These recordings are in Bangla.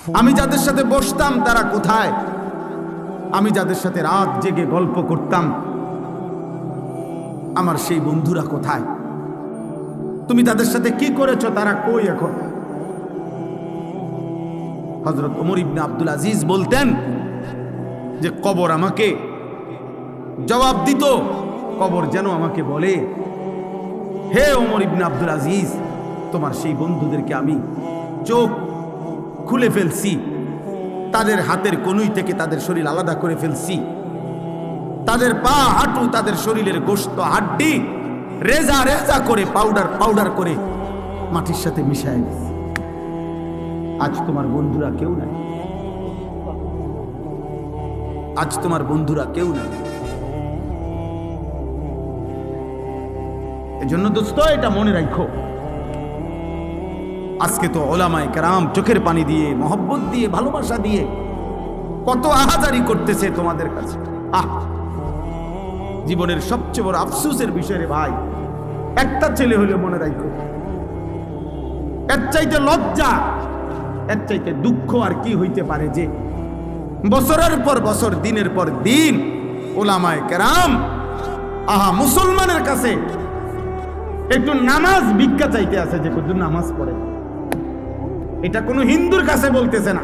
আমি যাদের সাথে বসতাম তারা কোথায়? আমি যাদের সাথে রাত জেগে গল্প করতাম আমার সেই বন্ধুরা কোথায়? তুমি তাদের সাথে কি করেছো? তারা কই এখন? হযরত ওমর ইবনে আব্দুল আজিজ বলতেন যে কবর আমাকে জবাব দিত, কবর যেন আমাকে বলে, হে ওমর ইবনে আব্দুল আজিজ, তোমার সেই বন্ধুদেরকে আমি চোখ খুলে ফেলছি, তাদের হাতের কনুই থেকে তাদের শরীর আলাদা করে ফেলছি, তাদের পা হাঁটু তাদের শরীরের গোশত হাড্ডি রেজা রেজা করে পাউডার করে মাটির সাথে মিশায় দিছি। আজ তোমার বন্ধুরা কেউ নাই, আজ তোমার বন্ধুরা কেউ নাই। এজন্য দোস্ত এটা মনে রাখো, আজকে তো ওলামায়ে কেরাম চোখের পানি দিয়ে, মহব্বত দিয়ে, ভালোবাসা দিয়ে কত আহাজারি করতেছে তোমাদের কাছে। জীবনের সবচেয়ে বড় আফসোসের বিষয় রে ভাই, একটা ছেলে হলে মনে রাখো, এর চাইতে লজ্জা, এর চাইতে দুঃখ আর কি হইতে পারে যে বছরের পর বছর, দিনের পর দিন ওলামায়ে কেরাম মুসলমানের কাছে একটু নামাজ ভিক্ষা চাইতে আছে, যে কত নামাজ পড়ে। এটা কোনো হিন্দুর কাছে বলতেছে না,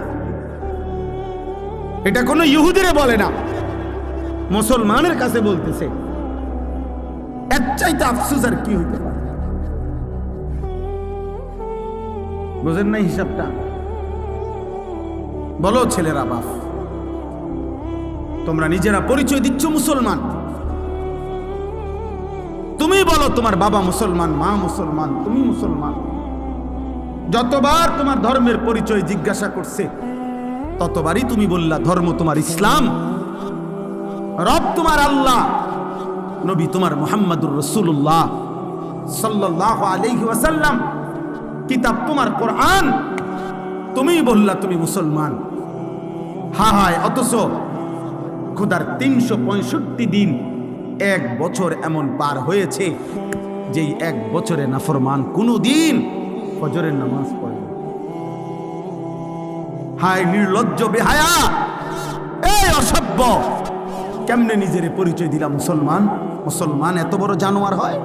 এটা কোনো ইহুদিরে বলে না, মুসলমানের কাছে বলতেছে। এর চাইতে আফসোস আর কি হইতে পারে? বুঝেন না হিসাবটা? বলো ছেলেরা, বাপ তোমরা নিজেরা পরিচয় দিচ্ছ মুসলমান, তুমি বলো তোমার বাবা মুসলমান, মা মুসলমান, তুমি মুসলমান। যতবার তোমার ধর্মের পরিচয় জিজ্ঞাসা করছে ততবারই তুমি বললা ধর্ম তোমার ইসলাম, রব তোমার আল্লাহ, নবী তোমার মুহাম্মাদুর রাসূলুল্লাহ সাল্লাল্লাহু আলাইহি ওয়াসাল্লাম, কিতাব তোমার কোরআন, তুমি বললা তুমি মুসলমান। হায়, অথচ খোদার 365 দিন, এক বছর এমন পার হয়েছে যেই এক বছরে নাফরমান কোনদিন ফজরের নামাজ পড়ে। হায় নির্লজ্জ, বেহায়া, এই অসভ্য, কেমনে নিজের পরিচয় দিলা মুসলমান? মুসলমান এত বড় জানোয়ার হয়?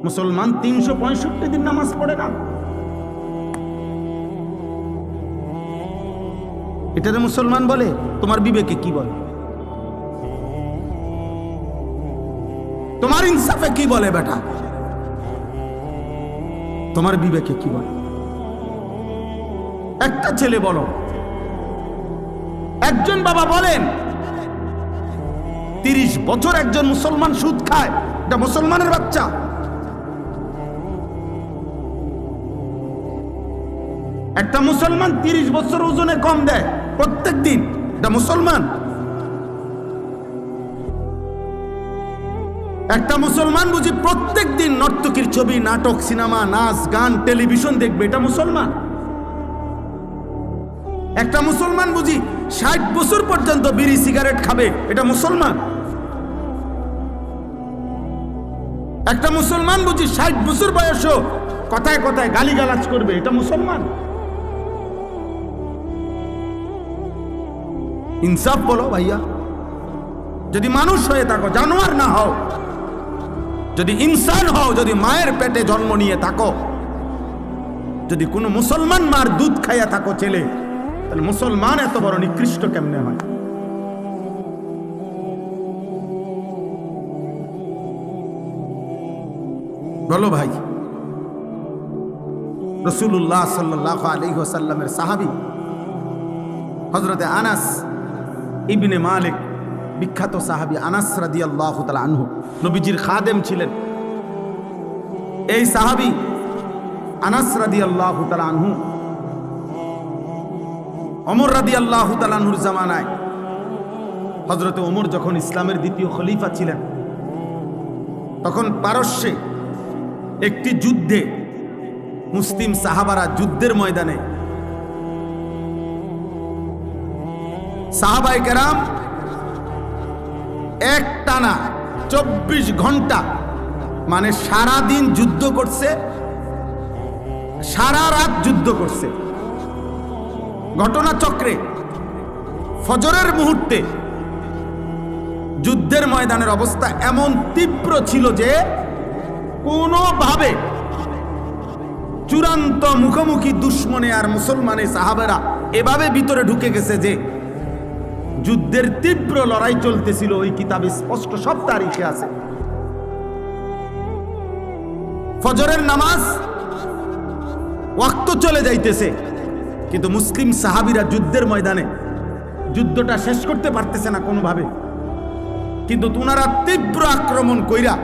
মুসলমান 365 দিন নামাজ পড়ে না, এটারে মুসলমান বলে? তোমার বিবেকে কি বলে? তোমার ইনসাফে কি বলে বেটা? তোমার বিবেকে কি বলে? একটা ছেলে বলো, একজন বাবা বলেন 30 বছর একজন মুসলমান সুদ খায়, এটা মুসলমানের বাচ্চা? একটা মুসলমান 30 বছর ওজনে কম দেয় প্রত্যেক দিন, এটা মুসলমান? একটা মুসলমান বুঝি প্রত্যেক দিন নর্তকীর ছবি, নাটক, সিনেমা, নাচ, গান, টেলিভিশন দেখবে, এটা মুসলমান? একটা মুসলমান বুঝি 60 বছর পর্যন্ত বিড়ি সিগারেট খাবে, এটা মুসলমান? একটা মুসলমান বুঝি 60 বছর বয়সও কথায় কথায় গালিগালাজ করবে, এটা মুসলমান? ইনসাফ বলো ভাইয়া, যদি মানুষ হয়ে থাকো, জানোয়ার না হও, যদি ইনসান হও, যদি মায়ের পেটে জন্ম নিয়ে থাকো, যদি কোনো মুসলমান মার দুধ খাইয়া থাকো ছেলে, তাহলে মুসলমান এত বড় নিকৃষ্ট কেমনে হয়? বলো ভাই। রাসূলুল্লাহ সাল্লাল্লাহু আলাইহি ওয়াসাল্লামের সাহাবী হযরতে আনাস ইবনে মালিক, বিখ্যাত সাহাবী আনাস রাদিয়াল্লাহু তাআলা আনহু, নবীজির খাদেম ছিলেন। এই সাহাবী আনাস রাদিয়াল্লাহু তাআলা আনহু ওমর রাদিয়াল্লাহু তাআলা আনহুর জামানায়, হযরতে ওমর যখন ইসলামের দ্বিতীয় খলিফা ছিলেন, তখন পারস্যে একটি যুদ্ধে মুসলিম সাহাবারা যুদ্ধের ময়দানে সাহাবায়ে কেরাম একটানা 24 ঘন্টা, মানে সারা দিন যুদ্ধ করছে, সারা রাত যুদ্ধ করছে। ঘটনাচক্রে ফজরের মুহূর্তে যুদ্ধের ময়দানের অবস্থা এমন তীব্র ছিল যে কোনোভাবে চূড়ান্ত মুখোমুখি দুশ্মনে আর মুসলমানে সাহাবেরা এভাবে ভিতরে ঢুকে গেছে যে যুদ্ধের তীব্র লড়াই চলতেছিল। ওই কিতাবে স্পষ্ট সব তারিখে আছে। ফজরের নামাজ ওয়াক্ত চলে যাইতেছে, কিন্তু মুসলিম সাহাবীরা যুদ্ধের ময়দানে যুদ্ধটা শেষ করতে পারতেছে না কোনোভাবে। কিন্তু উনারা তীব্র আক্রমণ কইরা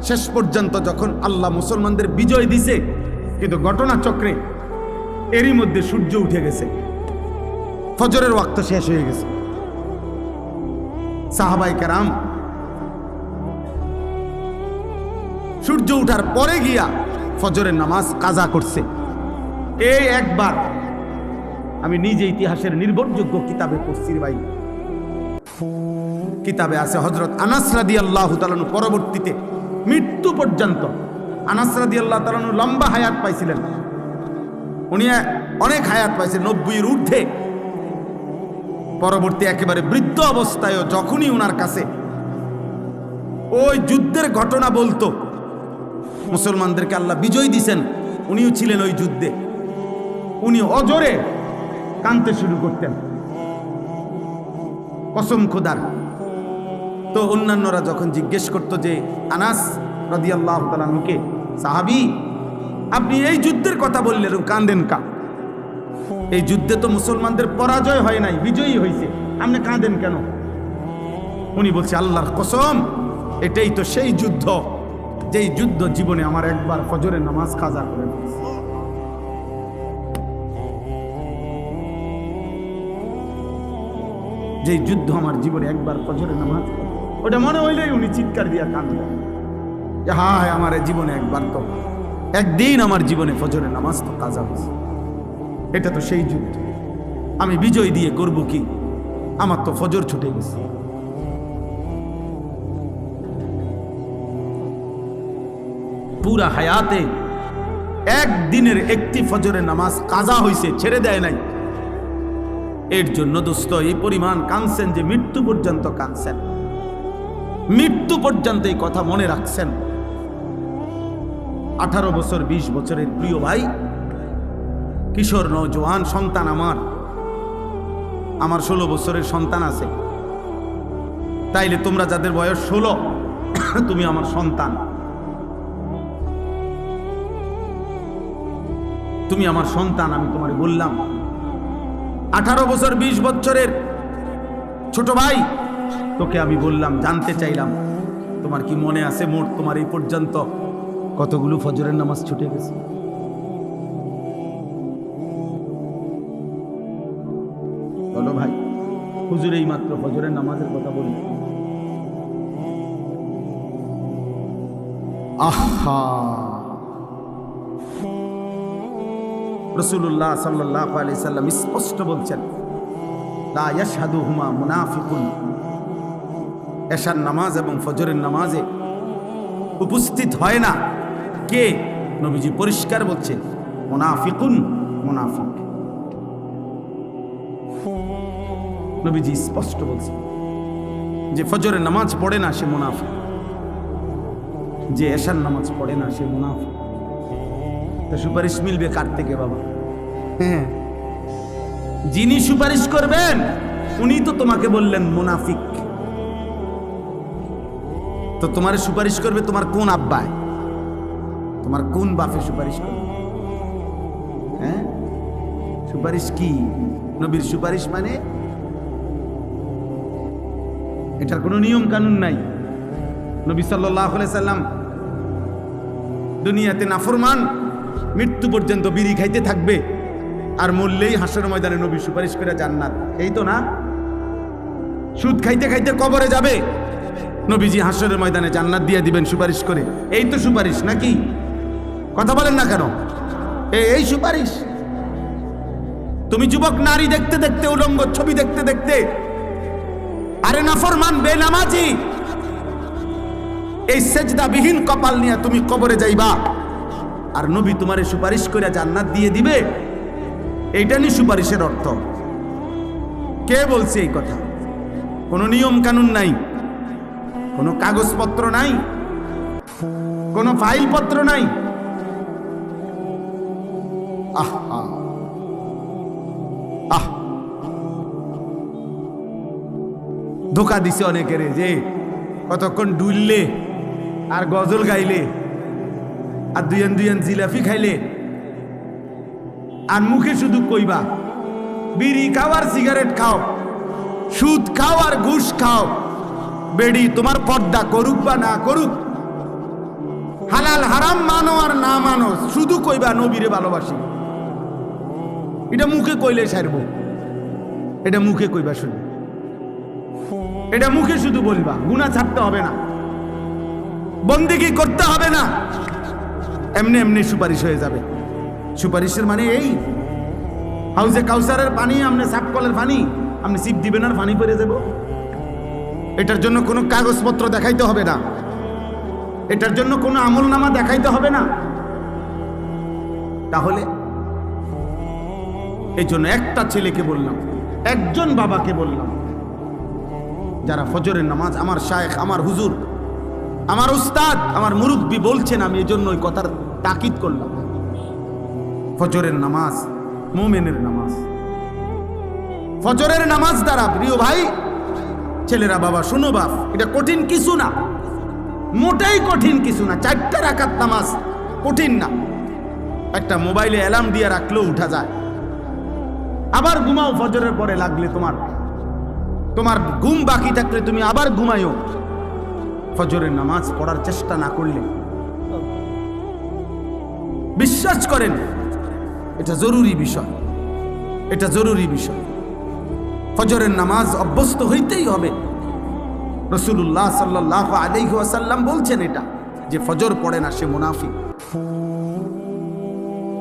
শেষ পর্যন্ত যখন আল্লাহ মুসলমানদের বিজয় দিছে, কিন্তু ঘটনাচক্রে এরই মধ্যে সূর্য উঠে গেছে, ফজরের ওয়াক্ত শেষ হয়ে গেছে। সাহাবায়ে কেরাম সূর্য উঠার পরে গিয়া ফজরের নামাজ কাজা করছে। এই একবার আমি নিজে ইতিহাসের নির্ভরযোগ্য কিতাবে পড়ছি ভাই। কিতাবে আছে হযরত আনাস রাদিয়াল্লাহু তাআলা পরবর্তীতে মৃত্যু পর্যন্ত, আনাস রাদিয়াল্লাহু তাআলা লম্বা হায়াত পাইছিলেন, উনি অনেক হায়াত পাইছেন, 90-এর ঊর্ধ্বে। পরবর্তী একেবারে বৃদ্ধ অবস্থায়ও যখনই উনার কাছে ওই যুদ্ধের ঘটনা বলতো, মুসলমানদেরকে আল্লাহ বিজয় দিছেন, উনিও ছিলেন ওই যুদ্ধে, উনি অজরে কাঁদতে শুরু করতেন, কসম খোদার। তো অন্যান্যরা যখন জিজ্ঞেস করতো যে আনাস রাদিয়াল্লাহু তাআলা আনহুকে, সাহাবী আপনি এই যুদ্ধের কথা বললেন, কাঁদেন কা? এই যুদ্ধে তো মুসলমানদের পরাজয় হয় নাই, বিজয়ী হয়েছে, আপনি কাঁদেন কেন? উনি বলছে আল্লাহর কসম, এটাই তো সেই যুদ্ধ যেই যুদ্ধ জীবনে আমার একবার ফজরের নামাজ কাজা করে দিয়েছে। যেই যুদ্ধ আমার জীবনে একবার ফজরের নামাজ, ওটা মনে হইলেই উনি চিৎকার দিয়া কাঁদলেন যে হায় আমার জীবনে একবার তো, একদিন আমার জীবনে ফজরের নামাজ তো কাজা হয়েছে। এটা তো সেই যুদ্ধ, আমি বিজয় দিয়ে করব কি? আমার তো ফজর ছুটে গেছে। পুরা হায়াতে একদিনের একটি ফজরের নামাজ কাজা হয়েছে, ছেড়ে দেয় নাই। এর জন্য দোস্ত এই পরিমাণ কাঁদছেন যে মৃত্যু পর্যন্ত কাঁদছেন, মৃত্যু পর্যন্ত এই কথা মনে রাখছেন। 18 বছর 20 বছরের প্রিয় ভাই, কিশোর নওজোয়ান সন্তান আমার 16 বছরের সন্তান আছে। তাইলে তোমরা যাদের বয়স 16, তুমি আমার সন্তান, তুমি আমার সন্তান। আমি তোমারে বললাম 18 বছর 20 বছরের ছোট ভাই, তোকে আমি বললাম, জানতে চাইলাম তোমার কি মনে আছে মোট তোমার এই পর্যন্ত কতগুলো ফজরের নামাজ ছুটে গেছে? বলো ভাই, হুজুর এই মাত্র ফজরের নামাজের কথা বলি। আহা, রাসূলুল্লাহ সাল্লাল্লাহু আলাইহি সাল্লাম স্পষ্ট বলছেন, লা ইয়াশহাদুহুমা মুনাফিকুন। এশার নামাজ এবং ফজরের নামাজে উপস্থিত হয় না কে? নবীজি পরিষ্কার বলছে, মুনাফিকুন, মুনাফিক। নবীজি স্পষ্ট বলছে যে ফজরের নামাজ পড়ে না সে মুনাফিক, যে এশার নামাজ পড়ে না সে মুনাফিক। তো সুপারিশ মিলবে কার থেকে বাবা? হ্যাঁ, যিনি সুপারিশ করবেন উনি তো তোমাকে বললেন মুনাফিক। তো তোমার সুপারিশ করবে তোমার কোন আব্বায়, তোমার কোন বাপে সুপারিশ করবে? হ্যাঁ, সুপারিশ কি? নবীর সুপারিশ মানে এটার কোনো নিয়ম কানুন নাই। নবী সাল্লাল্লাহু আলাইহি সাল্লাম দুনিয়াতে নাফরমান মৃত্যু পর্যন্ত বিড়ি খাইতে থাকবে, আর মরলেই হাসরের ময়দানে নবী সুপারিশ করে জান্নাত, এই তো না? সুদ খাইতে খাইতে কবরে যাবে, নবীজি হাসরের ময়দানে জান্নাত দিয়ে দিবেন সুপারিশ করে, এই তো সুপারিশ নাকি? কথা বলেন না কেন? এই সুপারিশ। তুমি যুবক নারী দেখতে দেখতে, উলঙ্গ ছবি দেখতে দেখতে, আরে নাফরমান বেনামাজি এই সেজদাবিহীন কপাল নিয়ে তুমি কবরে যাইবা, আর নবী তোমারে সুপারিশ করে জান্নাত দিয়ে দিবে, এইটা নিয়ে সুপারিশের অর্থ। কে বলছে এই কথা? কোনো নিয়ম কানুন নাই, কোনো কাগজপত্র নাই, কোনো ফাইলপত্র নাই। আহ আহ আহ ধোকা দিছে অনেকের, যে কতক্ষণ ডুললে আর গজল গাইলে আর দুইয়ান দুইয়ান জিলাপি খাইলে আর মুখে শুধু কইবা বিড়ি খাও আর সিগারেট খাও, সুদ খাও আর ঘুষ খাও, বেডি তোমার পর্দা করুক বা না করুক, হালাল হারাম মানো আর না মানো, শুধু কইবা নবীরে ভালোবাসি। এটা মুখে কইলে সারবো, এটা মুখে কইবা শুধু, এটা মুখে শুধু বলবা, গুনাহ ছাড়তে হবে না, বন্দেগী করতে হবে না, এমনি এমনি সুপারিশ হয়ে যাবে। সুপারিশের মানে এই হাউজে কাউসারের পানি, আপনি সাপ কলের পানি আপনি সিপ দিবেন আর পানি পরে যাব। এটার জন্য কোনো কাগজপত্র দেখাইতে হবে না, এটার জন্য কোনো আমলনামা দেখাইতে হবে না। তাহলে এই জন্য একটা ছেলেকে বললাম, একজন বাবাকে বললাম, যারা ফজরের নামাজ, আমার শায়েখ, আমার হুজুর, আমার উস্তাদ, আমার মুরব্বি বলছেন, আমি এই জন্য ওই কথার তাকিদ করলাম। ফজরের নামাজ মুমিনের নামাজ, ফজরের নামাজ দ্বারা, প্রিয় ভাই ছেলেরা, বাবা শোনো বাপ, এটা কঠিন কিছু না, মোটেই কঠিন কিছু না। 4টা রাকাত নামাজ কঠিন না, একটা মোবাইলে অ্যালার্ম দিয়ে রাখলেও উঠা যায়। আবার ঘুমাও, ফজরের পরে লাগলে তোমার ঘুম বাকি থাকলে তুমি আবার ঘুমাইও। ফজরের নামাজ পড়ার চেষ্টা না করলে, বিশ্বাস করেন এটা জরুরি বিষয়, এটা জরুরি বিষয়। ফজরের নামাজ অভ্যস্ত হইতেই হবে। রাসূলুল্লাহ সাল্লাল্লাহু আলাইহি ওয়াসাল্লাম বলছেন এটা, যে ফজর পড়ে না সে মুনাফিক।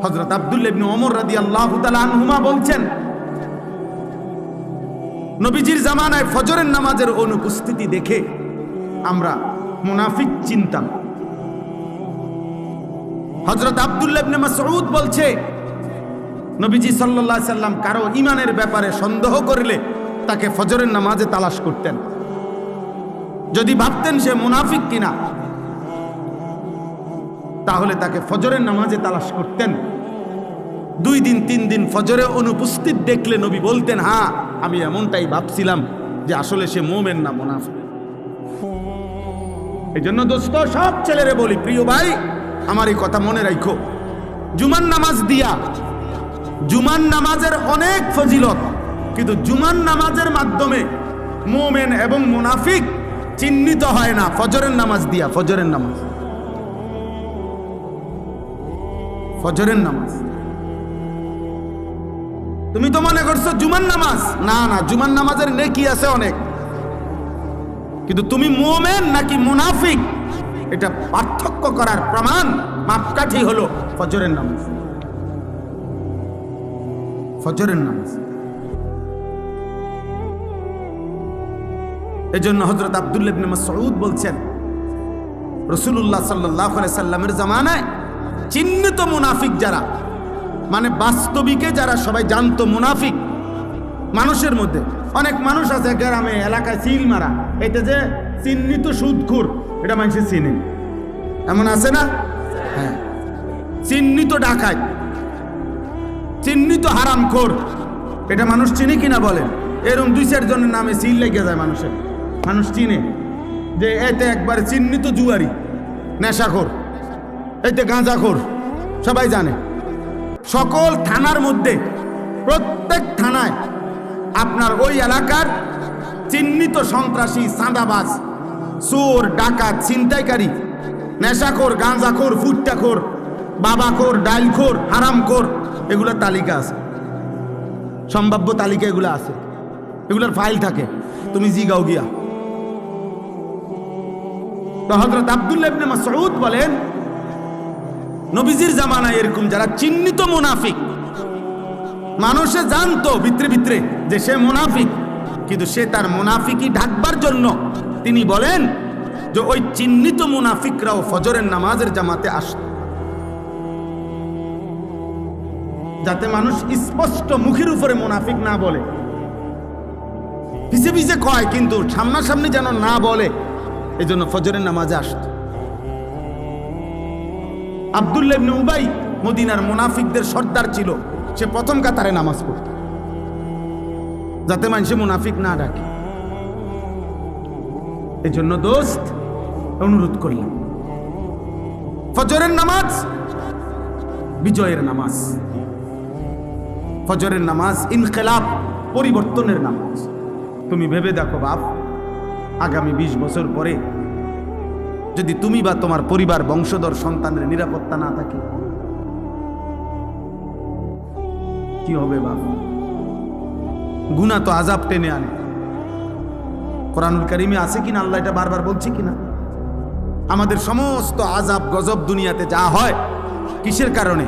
হযরত আব্দুল্লাহ ইবনে ওমর রাদিয়াল্লাহু তাআলা আনহুমা বলছেন, নবীজির জামানায় ফজরের নামাজের অনুপস্থিতি দেখে আমরা মুনাফিক চিনতাম। হযরত আব্দুল্লাহ ইবনে মাসউদ বলছে, নবীজি সাল্লাল্লাহু আলাইহি সাল্লাম কারো ঈমানের ব্যাপারে সন্দেহ করলে তাকে ফজরের নামাজে তালাশ করতেন। যদি ভাবতেন সে মুনাফিক কিনা, তাহলে তাকে ফজরের নামাজে তালাশ করতেন। 2 দিন 3 দিন ফজরে অনুপস্থিত দেখলে নবী বলতেন, হ্যাঁ আমি এমনটাই ভাবছিলাম যে আসলে সে মুমিন না মুনাফিক। এই জন্য দোস্ত, সব ছেলেরে বলি, প্রিয় ভাই আমার এই কথা মনে রাখো, জুমার নামাজ দিয়া, জুমার নামাজের অনেক ফজিলত, কিন্তু জুমার নামাজের মাধ্যমে মুমিন এবং মুনাফিক চিহ্নিত হয় না ফজরের নামাজ দিয়া। ফজরের নামাজ, ফজরের নামাজ তুমি তো মনে করছো জুমার নামাজ, না না, জুমার নামাজের নেকি আছে অনেক, কিন্তু তুমি মুমিন নাকি মুনাফিক এটা পার্থক্য করার প্রমাণ, মাপকাঠি হলো ফজরের নামাজ। ফজরের নামাজ। এজন্য হযরত আব্দুল্লাহ ইবনে মাসউদ বলছেন, রাসূলুল্লাহ সাল্লাল্লাহু আলাইহি সাল্লামের জামানায় চিহ্নিত মুনাফিক যারা, মানে বাস্তবিকে যারা সবাই জানতো মুনাফিক, মানুষের মধ্যে অনেক মানুষ আছে গ্রামে এলাকায় সিল মারা, এটা যে চিহ্নিত সুদখোর, এটা মানুষ চিনে, এমন আছে না? হ্যাঁ, চিহ্নিত ডাকাত, চিহ্নিত হারামখোর, এটা মানুষ চিনে কিনা বলেন? এরকম 2-4 জনের নামে সিল লেগে যায় মানুষের, মানুষ চিনে যে এতে একবার চিহ্নিত জুয়ারি, নেশাখোর, এতে গাঁজাখোর, সবাই জানে। সকল থানার মধ্যে, প্রত্যেক থানায় আপনার ওই এলাকার চিহ্নিত সন্ত্রাসী, চাঁদাবাজ, চোর, ডাকাত, ছিনতাইকারী, নেশাখোর, গাঁজাখোর, ফুট্টাখোর, বাবাখোর, ডাইলখোর, হারামখোর, এগুলোর তালিকা আছে, সম্ভাব্য তালিকা এগুলো আছে, এগুলোর ফাইল থাকে, তুমি জিগাও গিয়া। তো হযরত আব্দুল্লাহ ইবনে মাসউদ বলেন, নবীজির জামানায় এরকম যারা চিহ্নিত মুনাফিক, মানুষে জানতো ভিতরে ভিতরে যে সে মুনাফিক, কিন্তু সে তার মুনাফিকি ঢাকবার জন্য তিনি বলেন যে ওই চিহ্নিত মুনাফিকরাও ফজরের নামাজের জামাতে আসত। যাতে মানুষ স্পষ্ট মুখের উপরে মুনাফিক না বলে, পিছে পিছে কয় কিন্তু সামনাসামনি যেন না বলে, এজন্য ফজরের নামাজে আসতো। আব্দুল্লাহ ইবনে উবাই মদিনার মুনাফিকদের সর্দার ছিল, সে প্রথম কাতারে নামাজ পড়ত যাতে মানুষে মুনাফিক না ডাকে। এজন্য দোস্ত অনুরোধ করলাম, ফজরের নামাজ বিজয়ের নামাজ, ফজরের নামাজ ইনকিলাব, পরিবর্তনের নামাজ। তুমি ভেবে দেখো বাপ, আগামী 20 বছর পরে যদি তুমি বা তোমার পরিবার বংশধর সন্তানের নিরাপত্তা না থাকে কি হবে বাপ? গুনাহ তো আযাব টেনে আনে। কোরআনুল কারীমে আছে কিনা, আল্লাহ এটা বারবার বলছে কিনা, আমাদের সমস্ত আযাব গজব দুনিয়াতে যা হয় কিসের কারণে?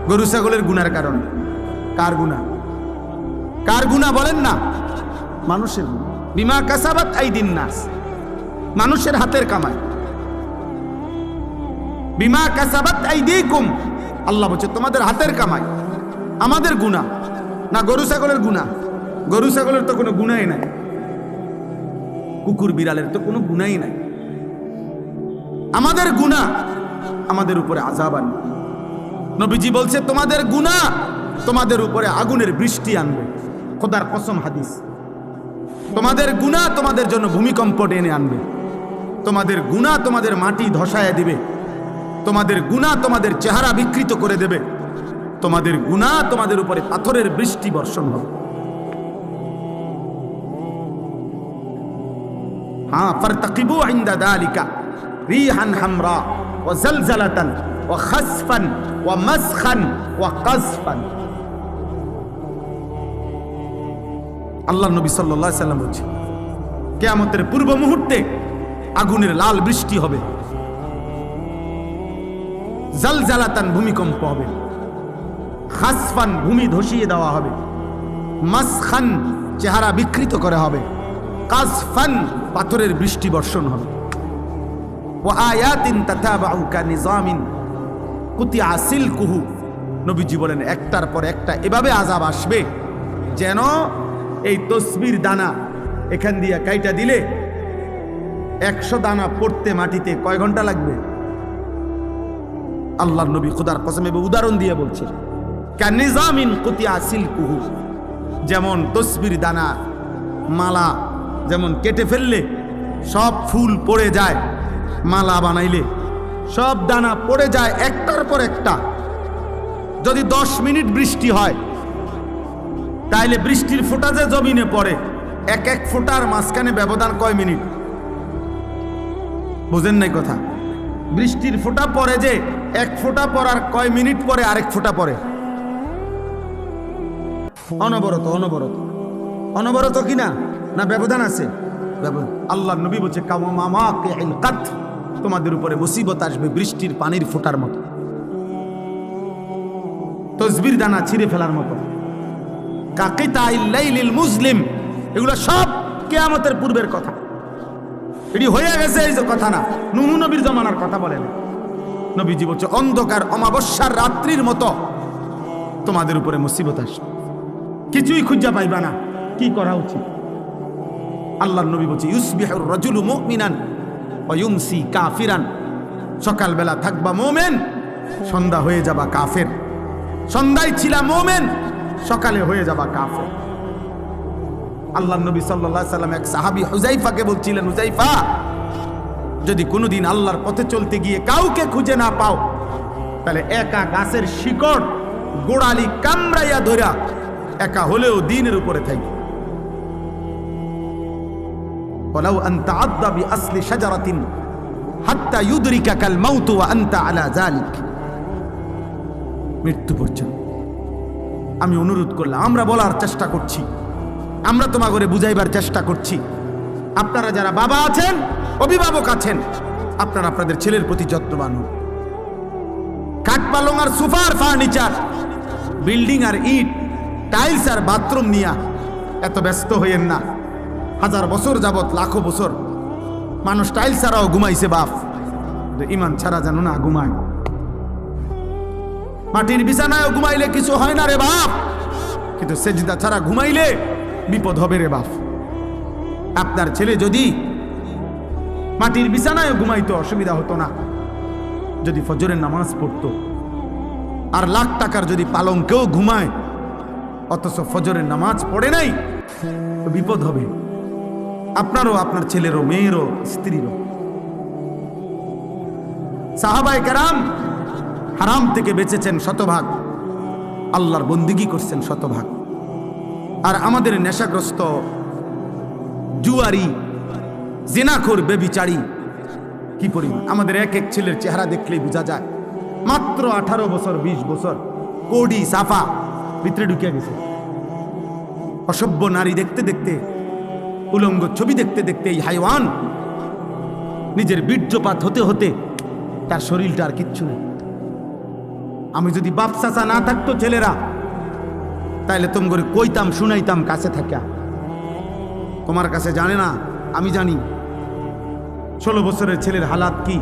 গরু ছাগলের গুনার কারণে। কার গুনাহ? কার গুনাহ বলেন না? মানুষের। বিমা কাসাবাত আইদিন নাস, মানুষের হাতের কামাই। বিমা কাসাবাত আইদিকুম, আল্লাহ বলছে তোমাদের হাতের কামাই। আমাদের গুনাহ না গরু ছাগলের গুনাহ? গরু ছাগলের তো কোনো গুনাহই নাই, কুকুর বিড়ালের তো কোনো গুনাহই নাই। আমাদের গুনাহ আমাদের উপরে আযাব আনবে। নবীজি বলছে তোমাদের গুনাহ তোমাদের উপরে আগুনের বৃষ্টি আনবে। খোদার কসম, হাদিস। তোমাদের গুনাহ তোমাদের জন্য ভূমিকম্প টেনে আনবে। তোমাদের গুনাহ তোমাদের মাটি ধসায় দিবে। তোমাদের গুনাহ তোমাদের চেহারা বিকৃত করে দেবে। তোমাদের গুনাহ তোমাদের উপরে পাথরের বৃষ্টি বর্ষণ হবে। হ্যাঁ, ফারতাকিবু ইনদা যালিকা রিহান হামরা ওয়া জালজালাতান ওয়া খাসফান ওয়া মাসখান ওয়া কাযফান। আল্লাহ নবী সাল্লাল্লাহু আলাইহি সাল্লাম বলেছেন কিয়ামতের পূর্ব মুহূর্তে আগুনের লাল বৃষ্টি হবে, জালজালাতান ভূমিকম্প হবে, খাসফান ভূমি ধসিয়ে দেওয়া হবে, মাসখান চেহারা বিকৃত করা হবে, কাযফান পাথরের বৃষ্টি বর্ষণ হবে। ওয়া আয়াতিন তাতাবাউ কানিজামিন কুতিয়া সিলকুহু। নবীজি বলেন একটার পর একটা এভাবে আযাব আসবে যেন এই তসবির দানা এখান দিয়ে কাইটা দিলে 100 দানা পড়তে মাটিতে কয় ঘন্টা লাগবে? আল্লাহর নবী খোদার কসম উদাহরণ দিয়ে বলছে কানিজামিন কুতিয়া সিলকুহু, যেমন তসবির দানা মালা যেমন কেটে ফেললে সব ফুল পড়ে যায়, মালা বানাইলে সব দানা পড়ে যায় একটার পর একটা। যদি 10 মিনিট বৃষ্টি হয় তাইলে বৃষ্টির ফোঁটা যে জমিনে পড়ে, এক এক ফোঁটার মাঝখানে ব্যবধান কয় মিনিট? বুঝেন নাই কথা? বৃষ্টির ফোঁটা পড়ে যে এক ফোঁটা পড়ার কয় মিনিট পরে আরেক ফোঁটা পড়ে? অনবরত অনবরত অনবরত কিনা? না ব্যবধান আছে? আল্লাহ নবী বলছে কাওমামাকিল কাত, তোমাদের উপরে মুসিবত আসবে বৃষ্টির পানির ফোঁটার মতো, তসবির দানা ছিঁড়ে ফেলার মতো। কাকিতাইল লাইলিল মুজলিম, এগুলো সব কিয়ামতের পূর্বের কথা। এটি হয়ে গেছে এই যে কথা না, নূহ নবীর জমানার কথা বলেন। নবীজি বলছে অন্ধকার অমাবস্যার রাত্রির মতো তোমাদের উপরে মুসিবত আসবে, কিছুই খুঁজা পাইবা না। কি করা উচিত? আল্লাহর নবী বলছে ইউসবিহুর রাজুলু মুমিনান ওয়া ইউমসি কাফিরান, সকালবেলা থাকবা মুমিন, সন্ধ্যা হয়ে যাবা কাফের। সন্ধ্যায় ছিলা মুমিন, সকালে হয়ে যাবা কাফের। আল্লাহর নবী সাল্লাল্লাহু আলাইহি সাল্লাম এক সাহাবী হুযাইফাকে বলছিলেন, হুযাইফা, যদি কোনোদিন আল্লাহর পথে চলতে গিয়ে কাউকে খুঁজে না পাও তাহলে একা গাছের শিকড় গোড়ালি কামড়াইয়া ধরা একা হলেও দ্বীনের উপরে থাকি। ওয়ালাউ আনতা আদা বিআসলি শাজারাতিন হাত্তা ইউদরিকাকাল মাউত ওয়া আনতা আলা যালিক। মৃত্যু পর্যন্ত আমি অনুরোধ করলাম, আমরা বলার চেষ্টা করছি, আমরা তোমাকে বুঝাইবার চেষ্টা করছি। আপনারা যারা বাবা আছেন, অভিভাবক আছেন, আপনারা আপনাদের ছেলের প্রতি যত্নবান হন। কাঠ পালং আর সোফার ফার্নিচার, বিল্ডিং আর ইট, টাইলস আর বাথরুম নিয়া এত ব্যস্ত হইয়েন না। 1000 বছর যাবত, লাখো বছর মানুষ টাইলস ছাড়াও ঘুমাইছে বাপ, ইমান ছাড়া যেন না ঘুমায়। মাটির বিছানায় ঘুমাইলে কিছু হয় না রে বাপ, কিন্তু সেজদা ছাড়া ঘুমাইলে বিপদ হবে রে বাপ। আপনার ছেলে যদি মাটির বিছানায় ঘুমাইতো অসুবিধা হতো না, যদি ফজরের নামাজ পড়তো। আর লাখ টাকার যদি পালঙ্কেও ঘুমায় অথচ ফজরের নামাজ পড়ে নাই, তো বিপদ হবে আপনারও, আপনার ছেলেরও, মেয়েরও, স্ত্রীরও। সাহাবায়ে কেরাম হারাম থেকে বেঁচেছেন শতভাগ, আল্লাহর বন্দিগি করছেন শতভাগ। আর আমাদের নেশাগ্রস্ত জুয়ারি, জিনাখোর, বেবিচারী কি পরিমাণ! আমাদের এক এক ছেলের চেহারা দেখলেই বোঝা যায় মাত্র 18 বছর 20 বছর, কোডি সাফা ভিতরে ঢুকে গেছে। অসভ্য নারী দেখতে দেখতে, উলঙ্গ ছবি দেখতে দেখতে এই হাইওয়ান নিজের বীর্যপাত হতে হতে তার শরীরটা আর কিচ্ছু নেই। আমি যদি বাপ চাচা না থাকতো ছেলেরা, তাইলে তোম করে কইতাম, শুনাইতাম কাছে থাকা। তোমার কাছে জানে না, আমি জানি। 16 বছরের ছেলের হালাত কি,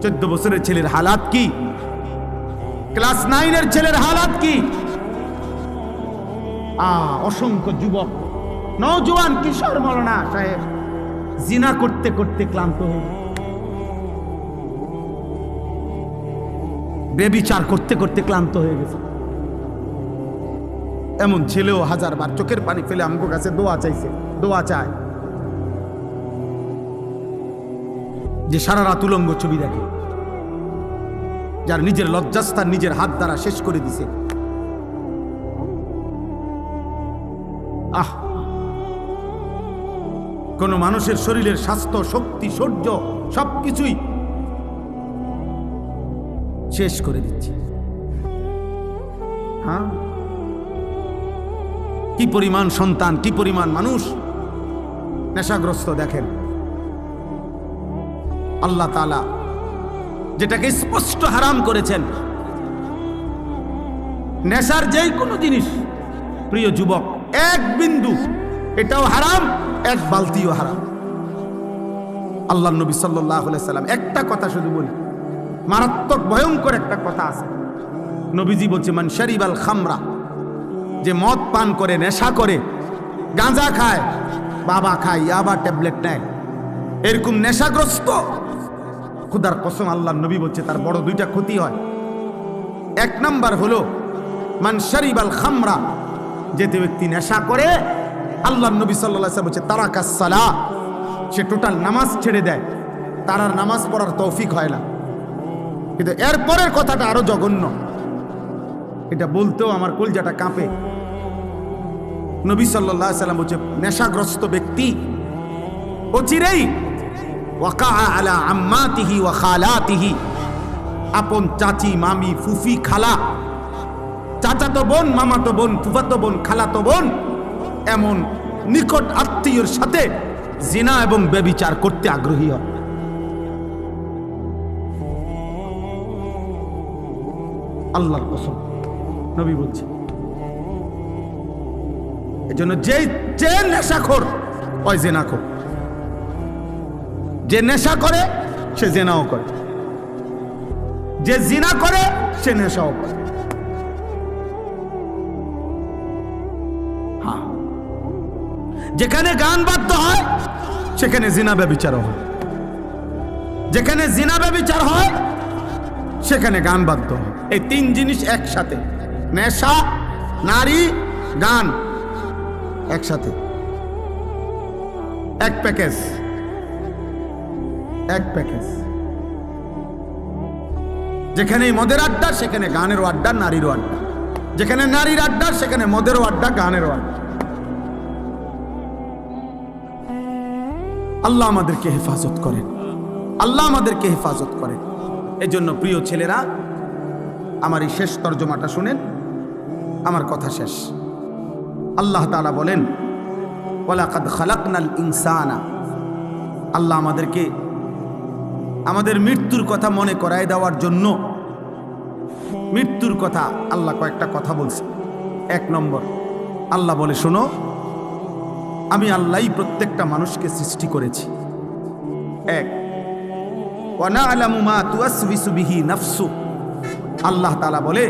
14 বছরের ছেলের হালাত কি, ক্লাস 9-এর ছেলের হালাত কি। অসংখ্য যুবক, নওজোয়ান, কিশোর মৌলানা সাহেব জিনা করতে করতে ক্লান্ত হয়ে, বেবিচার করতে করতে ক্লান্ত হয়ে গেছে। এমন ছেলেও হাজারবার চোখের পানি ফেলে আমগো কাছে দোয়া চাইছে, দোয়া চায়, যে সারা রাত উলঙ্গ ছবি দেখে, যার নিজের লজ্জাস্থান নিজের হাত দ্বারা শেষ করে দিছে। কোন মানুষের শরীরের স্বাস্থ্য, শক্তি, শৌর্য সবকিছুই শেষ করে দিচ্ছে। হ্যাঁ, কি পরিমাণ সন্তান, কি পরিমাণ মানুষ নেশাগ্রস্ত দেখেন। আল্লাহ তাআলা যেটাকে স্পষ্ট হারাম করেছেন, নেশার যেই কোনো জিনিস, প্রিয় যুবক, এক বিন্দু এটাও হারাম, এক বালতিও হারাম। আল্লাহ নবী সাল্লাল্লাহু আলাইহি সাল্লাম একটা কথা শুধু বলি, মারাত্মক ভয়ঙ্কর একটা কথা আছে। নবীজি বলছে, মান শারিবাল খামরা, যে মদ পান করে, নেশা করে, গাঁজা খায়, বাবা খায়, ইয়াবা ট্যাবলেট নেয়, এরকম নেশাগ্রস্ত, খুদার কসম আল্লাহ নবী বলছে তার বড় 2টা ক্ষতি হয়। 1 নাম্বার হলো মান শারিবাল খামরা, যে ব্যক্তি নেশা করে, আল্লাহ নবী সাল্লাল্লাহু আলাইহি ওয়াসাল্লাম বলছে তারাকাস সালাহ, সে টোটাল নামাজ ছেড়ে দেয়, তার আর নামাজ পড়ার তৌফিক হয় না। কিন্তু এরপরের কথাটা আরো জঘন্য, এটা বলতেও আমার কলজাটা কাঁপে। নবী সাল্লাল্লাহু আলাইহি ওয়াসাল্লাম বলছে নেশাগ্রস্ত ব্যক্তি অচিরেই ওয়াকা আলা আম্মাতিহি ওয়া খালাতিহি, আপন চাচি, মামি, ফুফি, খালা, চাচাতো বোন, মামাতো বোন, ফুফাতো বোন, খালাতো বোন, এমন নিকট আত্মীয়ের সাথে জিনা এবং ব্যভিচার করতে আগ্রহী হয়। আল্লাহর কসম নবী বলছে। এজন্য যে নেশাখোর ওই জিনাখোর, যে নেশা করে সে জিনাও করে, যে জিনা করে সে নেশাও করে। হ্যাঁ, যেখানে গান বাদ্য হয় সেখানে জিনা ব্যভিচার হয়, যেখানে জিনা ব্যভিচার হয় সেখানে গান বাদ্য হয়। এই 3 জিনিস একসাথে, নেশা, নারী, গান একসাথে, এক প্যাকেজ, এক প্যাকেজ। যেখানে মদের আড্ডা সেখানে গানেরও আড্ডা, নারীরও আড্ডা, যেখানে নারীর আড্ডা সেখানে মদেরও আড্ডা, গানেরও আড্ডা। আল্লাহ আমাদেরকে হেফাজত করেন, আল্লাহ আমাদেরকে হেফাজত করেন। এই জন্য প্রিয় ছেলেরা, আমার এই শেষ তর্জমাটা শুনেন, আমার কথা শেষ। আল্লাহ তাআলা বলেন, ওয়ালাকাদ খালাকনাল ইনসানা, আল্লাহ আমাদেরকে আমাদের মৃত্যুর কথা মনে করায় দেওয়ার জন্য, মৃত্যুর কথা আল্লাহ কয়েকটা কথা বলছে। 1 নম্বর, আল্লাহ বলে, শোনো, আমি আল্লাহই প্রত্যেকটা মানুষকে সৃষ্টি করেছি। 1, ওয়া না'লামু মা তুওয়াসবিসু বিহি নাফসু, আল্লাহ তাআলা বলে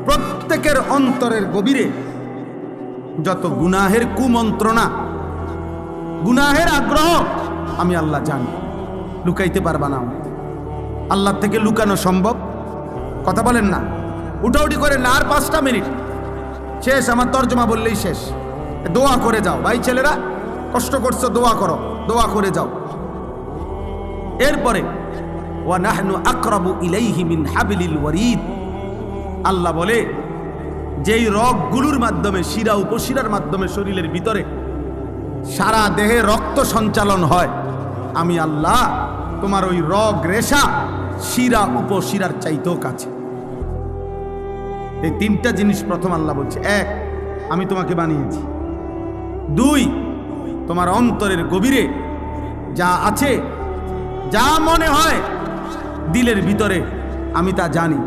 প্রত্যেকের অন্তরের গভীরে যত গুনাহের কুমন্ত্রণা, গুনাহের আগ্রহ আমি আল্লাহ জানি, লুকাইতে পারবা না। আল্লাহ থেকে লুকানো সম্ভব? কথা বলেন না, উঠাউঠি করে না। আর 5টা মিনিট শেষ, আমার তর্জমা বললেই শেষ। দোয়া করে যাও ভাই, ছেলেরা কষ্ট করছো, দোয়া করো, দোয়া করে যাও। এরপরে ওয়া নাহনু আকরাবু ইলাইহি মিন হাবলিল ওয়ারিদ, আল্লাহ বলে যেই রগগুলোর মাধ্যমে, শিরা উপশিরার মাধ্যমে শরীরের ভিতরে সারা দেহে রক্ত সঞ্চালন হয়, আমি আল্লাহ তোমার ওই রগ রেশা শিরা উপশিরার চাইতেও কাছে। এই 3টা জিনিস প্রথম আল্লাহ বলছে। 1, আমি তোমাকে বানিয়েছি। 2, তোমার অন্তরের গভীরে যা আছে, যা মনে হয় দিলের ভিতরে, আমি তা জানি।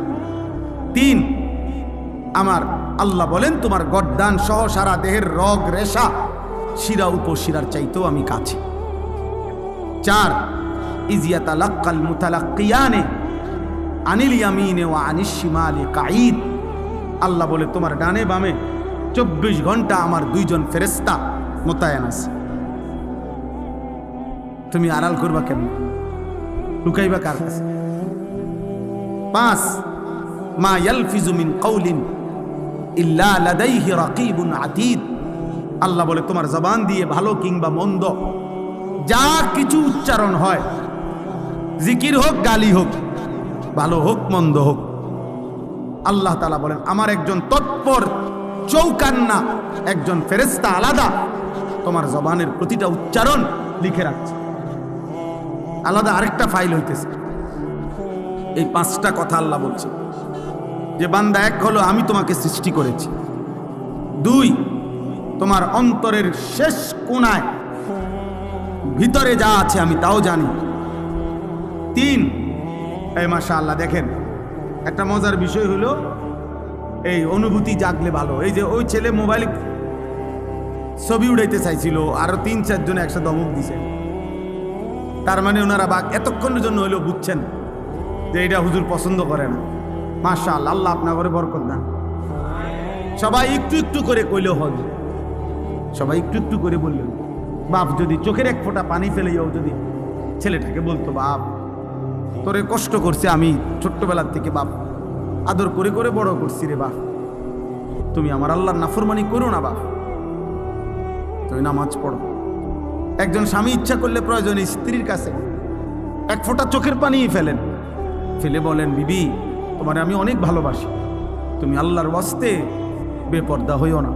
3, আমার আল্লাহ বলেন তোমার গর্দান সহ সারা দেহের রগ রেশা শিরা উপশিরার চাইতেও আমি কাছে। 4, ইজিয়াতালাক্কাল মুতালাক্কিয়ানে আনিল ইয়ামিনে ওয়া আনিশ শিমালি কাঈদ, আল্লাহ বলে তোমার ডানে বামে 24 ঘন্টা আমার 2 জন ফেরেশতা মোতায়েন আছে। তুমি আড়াল করবা কেন? লুকাইবা কার কাছে? 5, মা ইয়ালফিজু মিন কাউলিন ইল্লা লাদাইহি রাকিবুন আতীদ, আল্লাহ বলে তোমার জবান দিয়ে ভালো কিংবা মন্দ যা কিছু উচ্চারণ হয়, জিকির হোক, গালি হোক, ভালো হোক মন্দ হোক, আল্লাহ তাআলা বলেন আমার একজন তৎপর চৌকান্না একজন ফেরেশতা আলাদা তোমার জবানের প্রতিটা উচ্চারণ লিখে রাখছে। আলাদা আরেকটা ফাইল হইতেছে। এই 5টা কথা আল্লাহ বলছে যে বান্দা, 1 হলো আমি তোমাকে সৃষ্টি করেছি। 2, তোমার অন্তরের শেষ কোণায় ভিতরে যা আছে আমি তাও জানি। 3, এই মাশাআল্লাহ দেখেন একটা মজার বিষয় হলো এই অনুভূতি জাগলে ভালো। এই যে ওই ছেলে মোবাইল ছবি উড়াইতে চাইছিল, আরো 3-4 জন একসাথে ধমক দিছে। তার মানে ওনারা এতক্ষণের জন্য হইলেও বুঝছেন যে এটা হুজুর পছন্দ করে না। মাশাআল্লাহ, আল্লাহ আপনার ঘরে বরকত দান। সবাই একটু একটু করে কইলেও হবে, সবাই একটু একটু করে বললেন। বাপ যদি চোখের 1 ফোঁটা পানি ফেলেও যদি ছেলেটাকে বলতো, বাপ তোরে কষ্ট করছে আমি ছোট্টবেলার থেকে, বাপ আদর করে করে বড় করছি রে বাপ, তুমি আমার আল্লাহর নাফরমানি করো না বাপ, তুমি নামাজ পড়ো। একজন স্বামী ইচ্ছা করলে প্রয়োজনে স্ত্রীর কাছে 1 ফোঁটা চোখের পানি ফেলেন, ফেলে বলেন, বিবি তোমার আমি অনেক ভালোবাসি, তুমি আল্লাহর ওয়াস্তে বেপর্দা হইও না,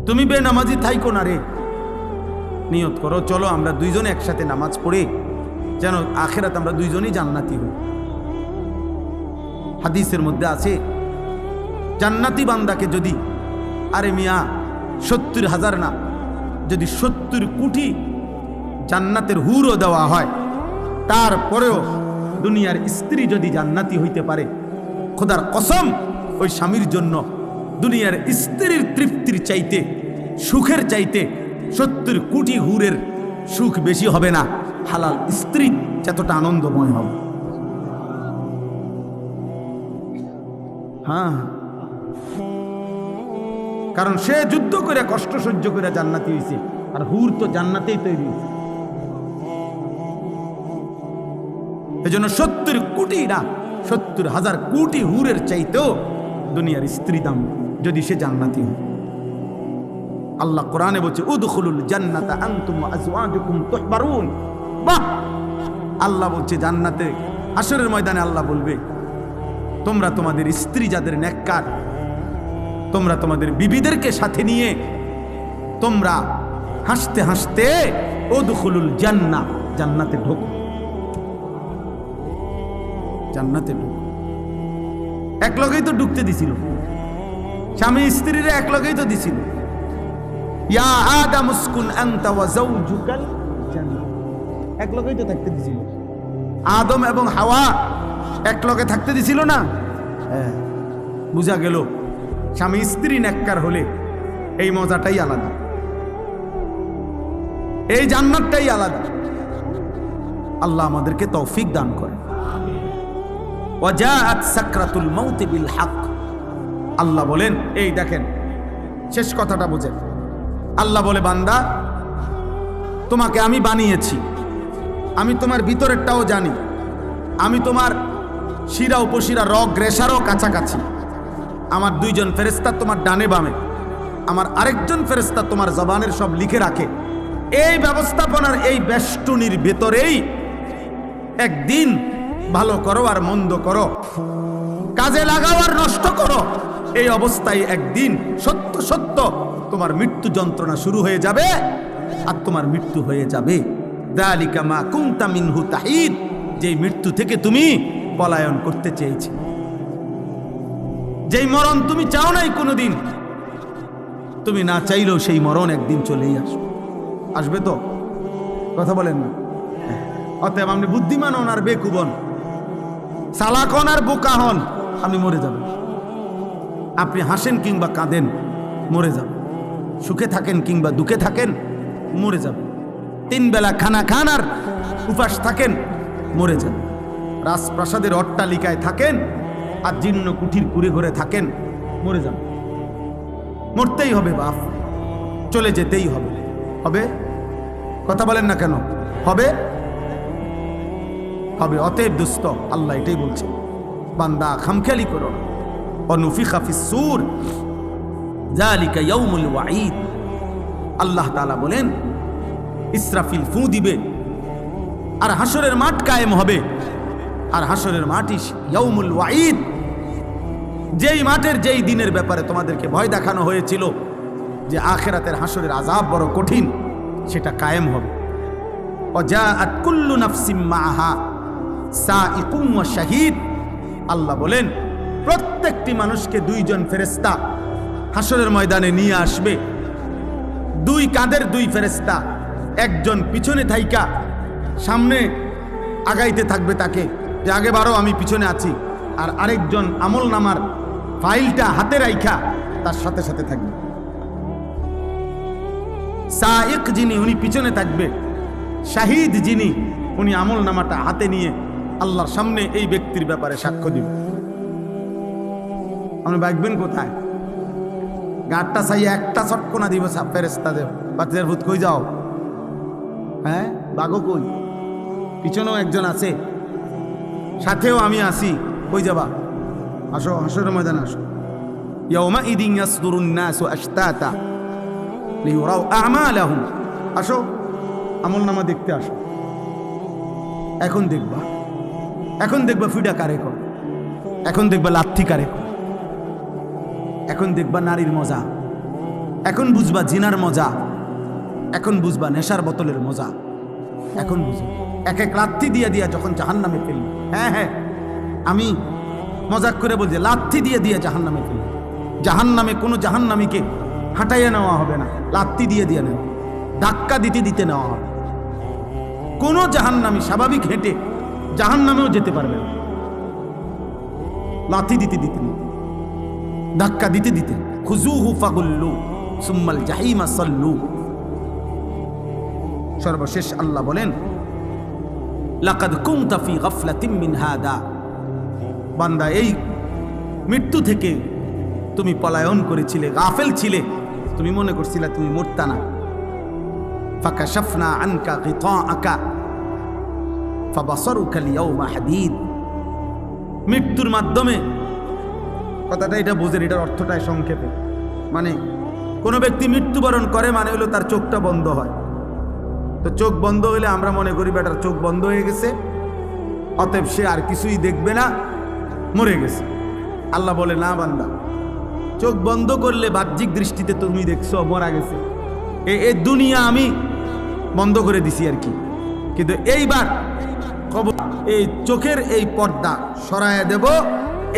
তুমি বেনামাজি থাইকো না রে, নিয়ত করো চলো আমরা 2 জন একসাথে নামাজ পড়ে যেন আখিরাত আমরা 2 জনই জান্নাতি হই। হাদিসের মধ্যে আছে জান্নাতি বান্দাকে যদি, আরে মিয়া 70,000 না, যদি 70 কোটি জান্নাতের হুরও দেওয়া হয়, তারপরেও দুনিয়ার স্ত্রী যদি জান্নাতি হইতে পারে, খোদার কসম ওই স্বামীর জন্য দুনিয়ার স্ত্রীর তৃপ্তির চাইতে, সুখের চাইতে 70 কোটি হুরের সুখ বেশি হবে না হালাল স্ত্রী যতটা আনন্দময় হবে। হ্যাঁ, কারণ সে যুদ্ধ করে কষ্ট সহ্য করে জান্নাতি হয়েছে, আর হুর তো জান্নাতেই তৈরি হয়েছে। এজন্য 70 কোটি না, 70,000 কোটি হুরের চাইতেও দুনিয়ার স্ত্রী দাম যদি সে জান্নাতি হয়। আল্লাহ কোরআনে বলছে উদখুলুল জান্নাতা আনতুম ওয়া আজওয়াজুকুম তুহবারুন। বাহ, আল্লাহ বলছে জান্নাতে হাসরের ময়দানে আল্লাহ বলবে তোমরা তোমাদের স্ত্রী যাদের নেককার, তোমরা তোমাদের বিবিদেরকে সাথে নিয়ে তোমরা হাসতে হাসতে উদখুলুল জান্নাহ, জান্নাতে ঢোকো, জান্নাতে ঢোকো। এক লগেই তো ঢুকতে দিছিল, স্বামী স্ত্রীরা এক লগেই তো দিছিল। ইয়া আদম উসকুন আনতা ওয়া যাওজুকাল জান্নাহ, এক লগেই তো থাকতে দিছিল। আদম এবং হাওয়া এক লগে থাকতে দিছিল না? হ্যাঁ, বুঝা গেল স্বামী স্ত্রী নেককার হলে এই মজাটাই আলাদা, এই জান্নাতটাই আলাদা। আল্লাহ আমাদেরকে তৌফিক দান করে। ওয়াজাআত সাকরাতুল মাউত বিল হক। আল্লাহ বলেন, এই দেখেন শেষ কথাটা বুঝেন। আল্লাহ বলে, বান্দা তোমাকে আমি বানিয়েছি, আমি তোমার ভিতরেরটাও জানি, আমি তোমার শিরা উপশিরা রগ রেশারও কাছাকাছি। আমার দুইজন ফেরেশতা তোমার ডানে বামে, আমার আরেকজন ফেরেশতা তোমার জবানের সব লিখে রাখে। এই ব্যবস্থাপনার এই বেষ্টনীর ভেতরেই একদিন ভালো করো আর মন্দ করো, কাজে লাগাও আর নষ্ট করো, এই অবস্থায় একদিন সত্য সত্য তোমার মৃত্যু যন্ত্রণা শুরু হয়ে যাবে আর তোমার মৃত্যু হয়ে যাবে। যালিকা মা কুনতা মিনহু তাহিদ, যেই মৃত্যু থেকে তুমি পলায়ন করতে চেয়েছি, যেই মরণ তুমি চাও নাই কোনোদিন, তুমি না চাইলেও সেই মরণ একদিন চলেই আসবে। আসবে তো? কথা বলেন না? অতএব আপনি বুদ্ধিমান হন আর বেকুব হন, চালাক হন আর বোকা হন, আপনি মরে যাবেন। আপনি হাসেন কিংবা কাঁদেন, মরে যাবেন। সুখে থাকেন কিংবা দুঃখে থাকেন, মরে যাবেন। 3 বেলা খানা খান আর উপাস থাকেন, মরে যাবেন। রাজপ্রাসাদের অট্টালিকায় থাকেন আর জীর্ণ কুঠির কুড়ে ঘরে থাকেন, মরে যাবেন। মরতেই হবে বাপ, চলে যেতেই হবে। হবে? কথা বলেন না কেন? হবে? হবে। অতএব দুস্থ, আল্লাহ এটাই বলছে, বান্দা খামখেয়ালি করো। অনুফিখা ফিস-সূর যালিকা ইয়াউমুল ওয়াঈদ। আল্লাহ তাআলা বলেন, ইসরাফিল ফু দিবে আর হাসরের মাঠ কায়েম হবে। আর হাসরের মাঠই ইয়াউমুল ওয়াঈদ, যেই মাঠের যেই দিনের ব্যাপারে তোমাদেরকে ভয় দেখানো হয়েছিল যে আখিরাতের হাসরের আযাব বড় কঠিন, সেটা কায়েম হবে। ওয়াজাআত কুল্লু নাফসিম মাআহা সাইকুম ওয়া শাহীদ। আল্লাহ বলেন, প্রত্যেকটি মানুষকে 2 জন ফেরেশতা হাসরের ময়দানে নিয়ে আসবে। 2 কাঁধের 2 ফেরেশতা, একজন পিছনে থাইকা সামনে আগাইতে থাকবে তাকে, যে আগে বারো আমি পিছনে আছি, আর আরেকজন আমল নামার ফাইলটা হাতে রাইখা তার সাথে সাথে থাকবে। সাইক যিনি, উনি পিছনে থাকবে। শাহিদ যিনি, উনি আমল নামাটা হাতে নিয়ে আল্লাহর সামনে এই ব্যক্তির ব্যাপারে সাক্ষ্য দিবে। আপনি ভাববেন কোথায়? গাঁটটা চাই একটা চটকোনা দিব ফেরেশতাদের, বাচ্চাদের ভূত কই যাও? হ্যাঁ, বাঘও কই? পিছনেও একজন আছে, সাথেও আমি আসি, কই যাবা? আসো, হাসরের ময়দানে আসো। ইয়াউমাইদিন ইয়াসদুরুন নাসু আশতাতা লিইউরাউ আ'মালাহুম। আসো, আমলনামা দেখতে আসো। এখন দেখবা, এখন দেখবা ফিডা কারে কর, এখন দেখবা লাথি কারে কর, এখন দেখবা নারীর মজা, এখন বুঝবা জিনার মজা, এখন বুঝবা নেশার বোতলের মজা, এখন বুঝবা এক এক লাথি দিয়া দিয়া যখন জাহান্নামে ফেলবে। হ্যাঁ হ্যাঁ, আমি মজাক করে বলছি, লাথি দিয়ে দিয়ে জাহান্নামে ফেলবে। জাহান্নামে কোনো জাহান্নামীকে হাঁটাইয়া নেওয়া হবে না, লাথি দিয়ে দিয়ে নেওয়া, ধাক্কা দিতে দিতে নেওয়া হবে। কোনো জাহান্নামী স্বাভাবিক হেঁটে জাহান্নামেও যেতে পারবে না, লাথি দিতে দিতে, ধাক্কা দিতে দিতে। খুযূহু ফাগুল্লু সুম্মাল জাহিমা সাল্লু। সর্বশেষ আল্লাহ বলেন, লাকাদ কুনতা ফি গাফলাতিন মিন হাদা। বান্দা, এই মৃত্যু থেকে তুমি পলায়ন করেছিলে, গাফেল ছিলে, তুমি মনে করছিলে তুমি মরতা না। ফাকাশাফনা আনকা গিতাআকা ফাবাসারুকা আল-ইয়াওমা হাদীদ। মৃত্যুর মাধ্যমে, কথাটা এটা বুঝেন, এটার অর্থটাই সংক্ষেপে, মানে কোনো ব্যক্তি মৃত্যুবরণ করে মানে হলো তার চোখটা বন্ধ হয়। তো চোখ বন্ধ হইলে আমরা মনে করি বেটার চোখ বন্ধ হয়ে গেছে, অতএব সে আর কিছুই দেখবে না, মরে গেছে। আল্লাহ বলে, না বান্দা, চোখ বন্ধ করলে বাহ্যিক দৃষ্টিতে তুমি দেখছো মরা গেছে, এই দুনিয়া আমি বন্ধ করে দিছি আর কি, কিন্তু এইবার কবর এই চোখের এই পর্দা সরায় দেব।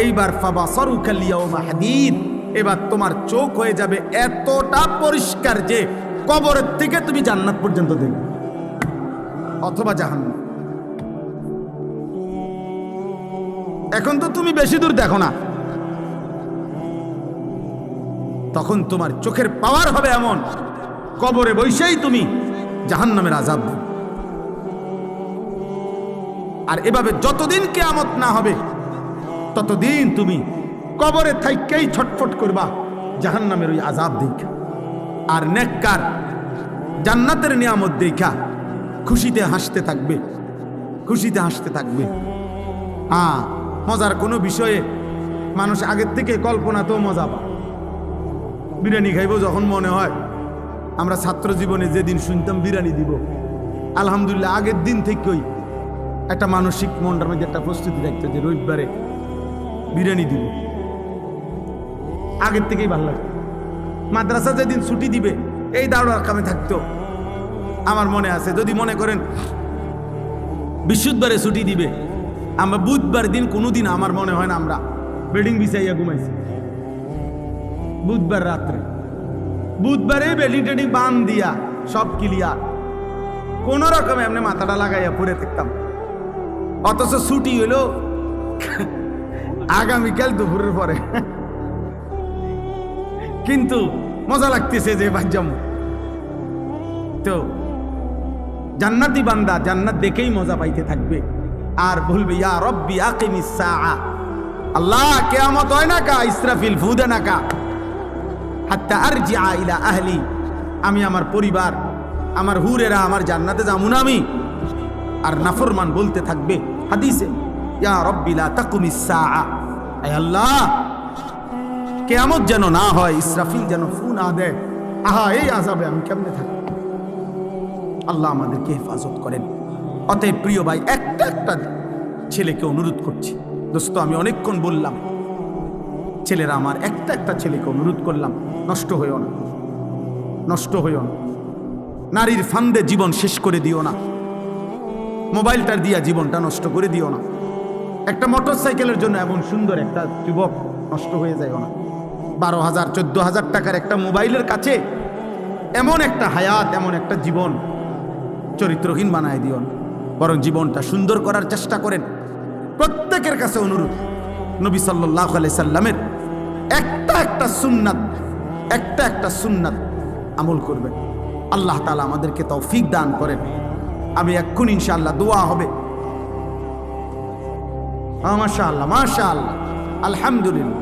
এইবার ফাবাসারুকা আল-ইয়াওমা হাদীদ, এবার তোমার চোখ হয়ে যাবে এতটা পরিষ্কার যে কবরের থেকে তুমি জান্নাত পর্যন্ত দেখবে, অথবা জাহান্নাম। এখন তো তুমি বেশি দূর দেখো না, তখন তোমার চোখের পাওয়ার হবে এমন, কবরে বসেই তুমি জাহান্নামের আযাব দেবে। আর এভাবে যতদিন কিয়ামত না হবে ততদিন তুমি কবরে থাইকেই ছটফট করবা জাহান্নামের ওই আযাব দেখা। আর নেককার জান্নাতের নিয়ামত দেখা খুশিতে হাসতে থাকবে, খুশিতে হাসতে থাকবে। হ্যাঁ, মজার কোনো বিষয়ে মানুষ আগের থেকে কল্পনা তো মজা পায়। বিরিয়ানি খাইব যখন মনে হয়, আমরা ছাত্র জীবনে যেদিন শুনতাম বিরিয়ানি দিব, আলহামদুলিল্লাহ আগের দিন থেকেই একটা মানসিক মনটার মধ্যে একটা প্রস্তুতি থাকতো যে রবিবারে বিরিয়ানি দিব। আগের থেকেই ভালো লাগে। মাদ্রাসা যেদিন ছুটি দিবে এই দাঁড়ার কামে থাকতো। আমার মনে আছে, যদি মনে করেন বৃহস্পতিবারে ছুটি দিবে, আমরা বুধবার দিন কোনোদিন আমার মনে হয় না আমরা বেডিং বিছাইয়া ঘুমাইছি। বুধবার রাত্রে, বুধবারে বেডিং টেডিং বান দিয়া সব ক্লিয়ার, কোন রকমে এমনি মাথাটা লাগাইয়া পড়ে থাকতাম। অথচ ছুটি হইল আগামীকাল দুপুরের পরে, কিন্তু মজা লাগতেছে যে বাজ্জাম। তো জান্নাতি বান্দা জান্নাত দেখেই মজা পাইতে থাকবে আর বলবে ইয়া রব্বি আকিমিস সাআ, আল্লাহ কিয়ামত হয় না কা, ইসরাফিল ফু দে না কা, হাত্তা আরজিআ ইলা আহলি, আমি আমার পরিবার, আমার হুরেরা আমার জান্নাতে যাবো না আমি। আর নাফরমান বলতে থাকবে হাদিসে, ইয়া রব্বি লা তাকুমিস সাআ, আয় আল্লাহ কিয়ামত যেন না হয়, ইসরাফিল যেন ফু না দেয়। আহা, এই আযাবে আমি কেমনে থাকি? আল্লাহ আমাদেরকে হেফাজত করেন। অতএব প্রিয় ভাই, একটা একটা ছেলেকে অনুরোধ করছি। দোস্ত, আমি অনেকক্ষণ বললাম, ছেলেরা আমার, একটা একটা ছেলেকে অনুরোধ করলাম, নষ্ট হইও না, নষ্ট হইও না। নারীর ফান্দে জীবন শেষ করে দিও না, মোবাইলটার দিয়া জীবনটা নষ্ট করে দিও না। একটা মোটর সাইকেলের জন্য এমন সুন্দর একটা যুবক নষ্ট হয়ে যায় না। 12,000 14,000 টাকার একটা মোবাইলের কাছে এমন একটা হায়াত, এমন একটা জীবন চরিত্রহীন বানায় দিও না, বরং জীবনটা সুন্দর করার চেষ্টা করেন। প্রত্যেকের কাছে অনুরোধ, নবী সাল্লাল্লাহু আলাইহি সাল্লামের একটা একটা সুন্নাত, একটা একটা সুন্নাত আমল করবেন। আল্লাহ তাআলা আমাদেরকে তৌফিক দান করেন। আমি এক্ষুনি ইনশাআল্লাহ দোয়া হবে। মাশাআল্লাহ, মাশাআল্লাহ, আলহামদুলিল্লাহ,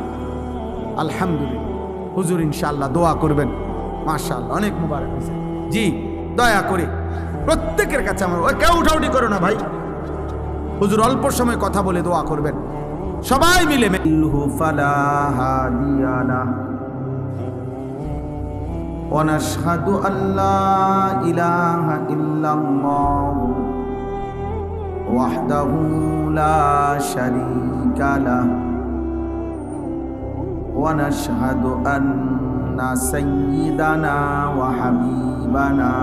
আলহামদুলিল্লাহ। হুজুর ইনশাআল্লাহ দোয়া করবেন। মাশাআল্লাহ, অনেক মুবারক হয়েছে। জি, দয়া করে প্রত্যেকের কাছে আমার, কেউ উঠাউটি করো না ভাই। হুজুর অল্প সময় কথা বলে দোয়া করবেন, সবাই মিলে। ফালা হাদিয়া লাহু ওয়া নাশহাদু আল্লা ইলাহা ইল্লাল্লাহু ওয়াহদাহু লা শারীকা লাহু ওয়া নাশহাদু আন্না সাইয়্যিদানা ওয়া হাবিবানা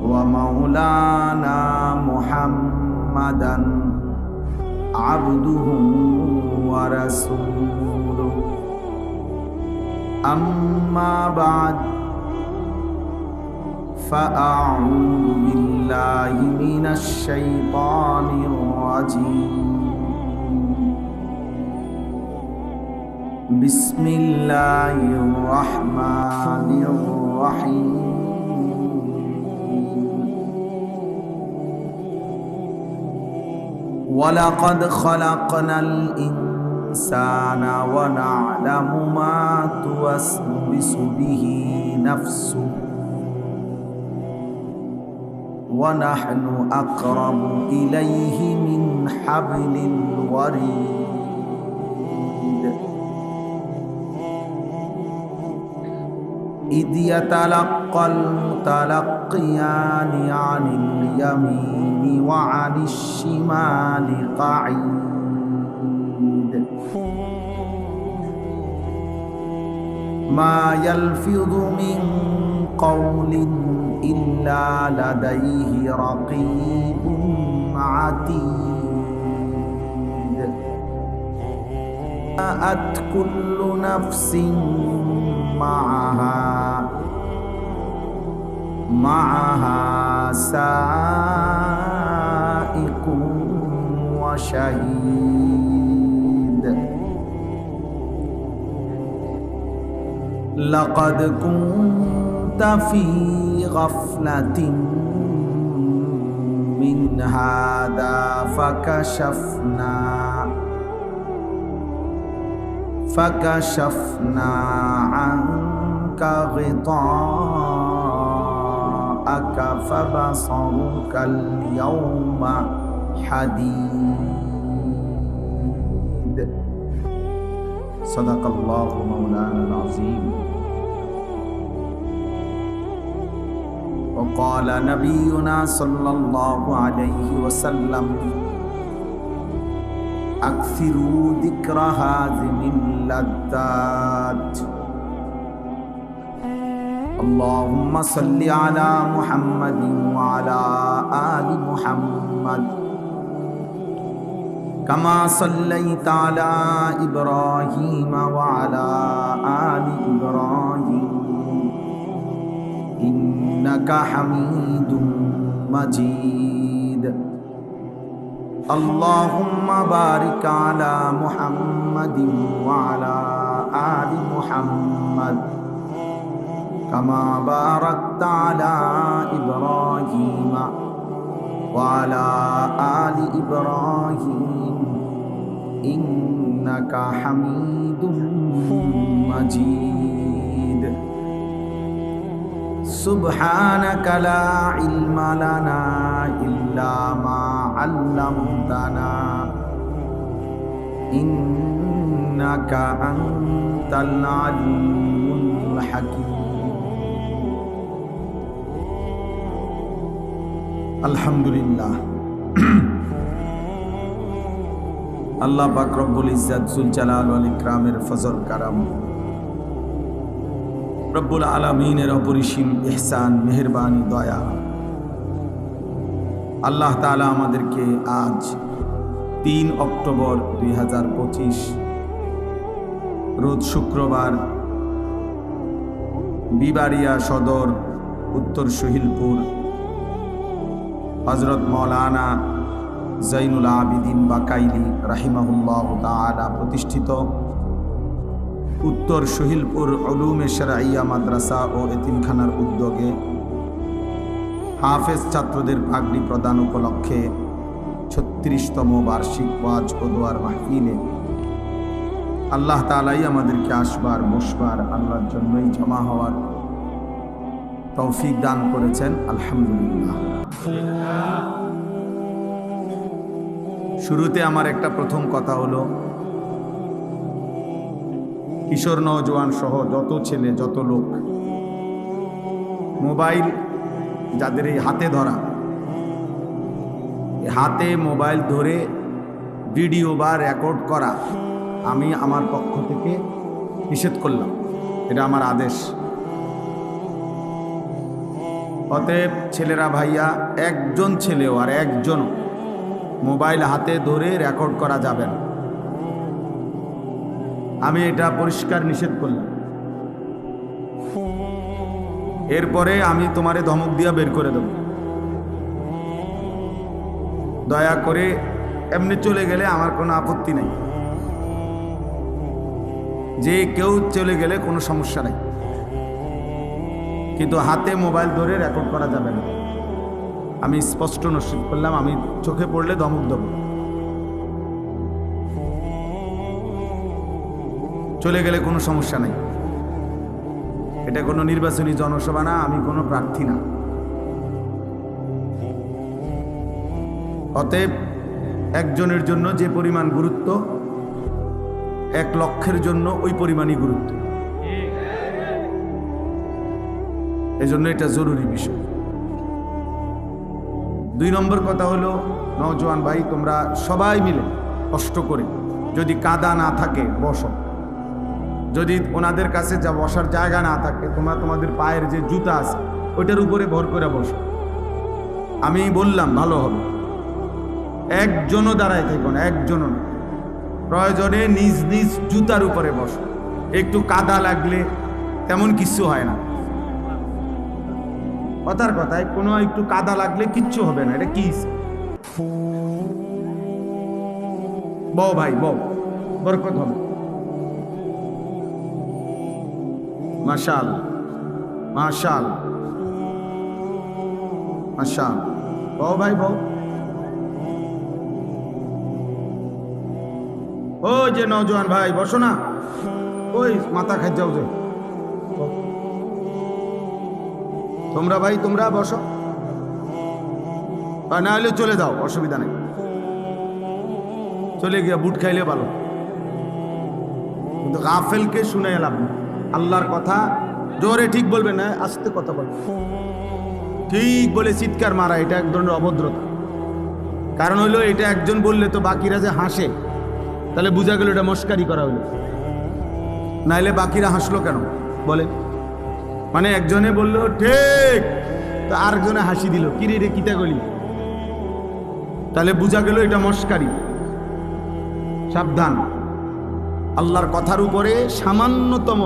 ওয়া মাওলানা মুহাম্মাদান আবদুহু ওয়া রাসূলুহু। আম্মা বা'দ, ফাআউযু বিল্লাহি মিনাশ শাইতানির রাজীম। বিসমিল্লাহির রাহমানির রাহিম। ওয়ালাকাদ খালাকনাল ইনসানা ওয়া না'লামু মা তুওয়াসবিসু বিহি নাফসুহু ওয়া নাহনু আকরাবু ইলাইহি মিন হাবলিল ওয়ারিদ। إذ يتلقى المتلقيان عن اليمين وعن الشمال قعيد. ما يلفظ من قول إلا لديه رقيب عتيد. جاءت كل نفس معها سائق وشهيد. لقد كنت في غفلة من هذا فكشفنا عنك غطاءك فبصرك اليوم حديد صدق الله مولانا العظيم وقال نبينا صلى الله عليه وسلم أكثروا ذكر هذه اللذات اللهم صل على محمد وعلى آل محمد كما صليت على إبراهيم وعلى آل إبراهيم إنك حميد مجيد اللهم بارك على محمد وعلى آل محمد كما باركت على إبراهيم وعلى آل إبراهيم إنك حميد مجيد سبحانك لا علم لنا إلا ما علمتنا إنك أنت العليم الحكيم আলহামদুলিল্লাহ আল্লাহ পাক রব্বুল ইজ্জত জুল জালাল ওয়াল ইকরামের ফজল কারাম রব্বুল আলামিনের অপরিসীম ইহসান মেহেরবানি দয়া আল্লাহ তাআলা আমাদেরকে আজ 3 অক্টোবর 2025 রোজ শুক্রবার বিবাড়িয়া সদর উত্তর সহিলপুর হযরত মাওলানা জাইনুল আবিদিন বাকাইলি রাহিমাহুল্লাহ তাআলা প্রতিষ্ঠিত উত্তর সহিলপুর উলুমে শরঈয়া মাদ্রাসা ও এতিমখানার উদ্যোগে হাফেজ ছাত্রদের পাগড়ি প্রদান উপলক্ষে 36তম বার্ষিক ওয়াজ ও দোয়ার মাহফিলে আল্লাহ তাআলাই আমাদেরকে আসবার বসবার আল্লাহর জন্যই জমা হওয়ার তৌফিক দান করেছেন আলহামদুলিল্লাহ। শুরুতে আমার একটা প্রথম কথা হলো, কিশোর নওজোয়ান সহ যত ছেলে যত লোক মোবাইল যাদের এই হাতে ধরা, হাতে মোবাইল ধরে ভিডিও বা রেকর্ড করা আমি আমার পক্ষ থেকে নিষেধ করলাম, এটা আমার আদেশ। অতএব ছেলেরা ভাইয়া, একজন ছেলেও আর একজন মোবাইল হাতে ধরে রেকর্ড করা যাবে না, আমি এটা পরিষ্কার নিষেধ করলাম। এরপরে আমি তোমারে ধমক দিয়া বের করে দেব। দয়া করে এমনি চলে গেলে আমার কোনো আপত্তি নেই, যে কেউ চলে গেলে কোনো সমস্যা নেই, কিন্তু হাতে মোবাইল ধরে রেকর্ড করা যাবে না, আমি স্পষ্ট নিষেধ করলাম। আমি চোখে পড়লে ধমক দেব। চলে গেলে কোনো সমস্যা নাই, এটা কোনো নির্বাচনী জনসভা না, আমি কোনো প্রার্থী না। অতএব একজনের জন্য যে পরিমাণ গুরুত্ব, 1 লক্ষের জন্য ওই পরিমাণই গুরুত্ব, এজন্য এটা জরুরি বিষয়। 2 নম্বর কথা হলো, নওজোয়ান ভাই তোমরা সবাই মিলে কষ্ট করে, যদি কাদা না থাকে বসো, যদি ওনাদের কাছে যা বসার জায়গা না থাকে তোমরা তোমাদের পায়ের যে জুতা আছে ওইটার উপরে ভর করে বসো। আমি বললাম ভালো হবে, একজনও দাঁড়ায় থেকো না, একজনও না, প্রয়োজনে নিজ নিজ জুতার উপরে বসো। একটু কাদা লাগলে তেমন কিছু হয় না, কথার কথায় কোনো একটু কাদা লাগলে কিচ্ছু হবে না, এটা কি? বউ ভাই বউ, বরকত হবে। মাশাল মাশাল মাশাল, বউ ভাই বউ, ওই যে নওজোয়ান ভাই বসো না, ওই মাথা খাই যাও যে তোমরা ভাই, তোমরা বসো, আর না হলে চলে যাও, অসুবিধা নেই, চলে গিয়া বুট খাইলে ভালো। কিন্তু গাফেলকে শুনে এলাম আল্লাহর কথা জোরে ঠিক বলবে না, আস্তে কথা বলবে, ঠিক বলে চিৎকার মারা, এটা এক ধরনের অভদ্রতা। কারণ হইলো এটা একজন বললে তো বাকিরা যে হাসে, তাহলে বোঝা গেল এটা মস্কারি করা হইলো, নাইলে বাকিরা হাসলো কেন বলে? মানে একজনে বললো ঠিক, তো আরেকজনে হাসি দিল, কিরে রে কিতা গলি, তাহলে বোঝা গেল এটা মস্কারি। সাবধান, আল্লাহর কথার উপরে সামান্যতম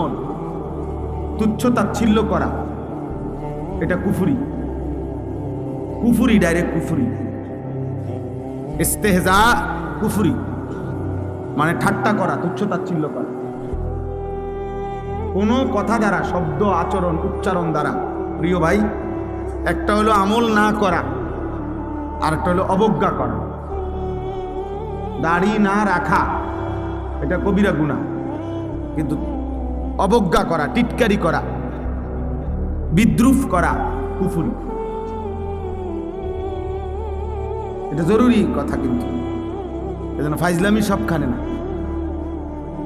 তুচ্ছ তাচ্ছিল্য করা এটা কুফরি, কুফরি, ডাইরেক্ট কুফরি। ইস্তেহজা কুফরি, মানে ঠাট্টা করা, তুচ্ছ তাচ্ছিল্য করা কোনো কথা দ্বারা, শব্দ, আচরণ, উচ্চারণ দ্বারা। প্রিয় ভাই, একটা হলো আমল না করা, আর একটা হলো অবজ্ঞা করা। দাড়ি না রাখা এটা কবিরা গুনাহ, কিন্তু অবজ্ঞা করা, টিটকারি করা, বিদ্রুপ করা কুফরি। এটা জরুরি কথা, কিন্তু এজন্য ফাইজলামি সবখানে না,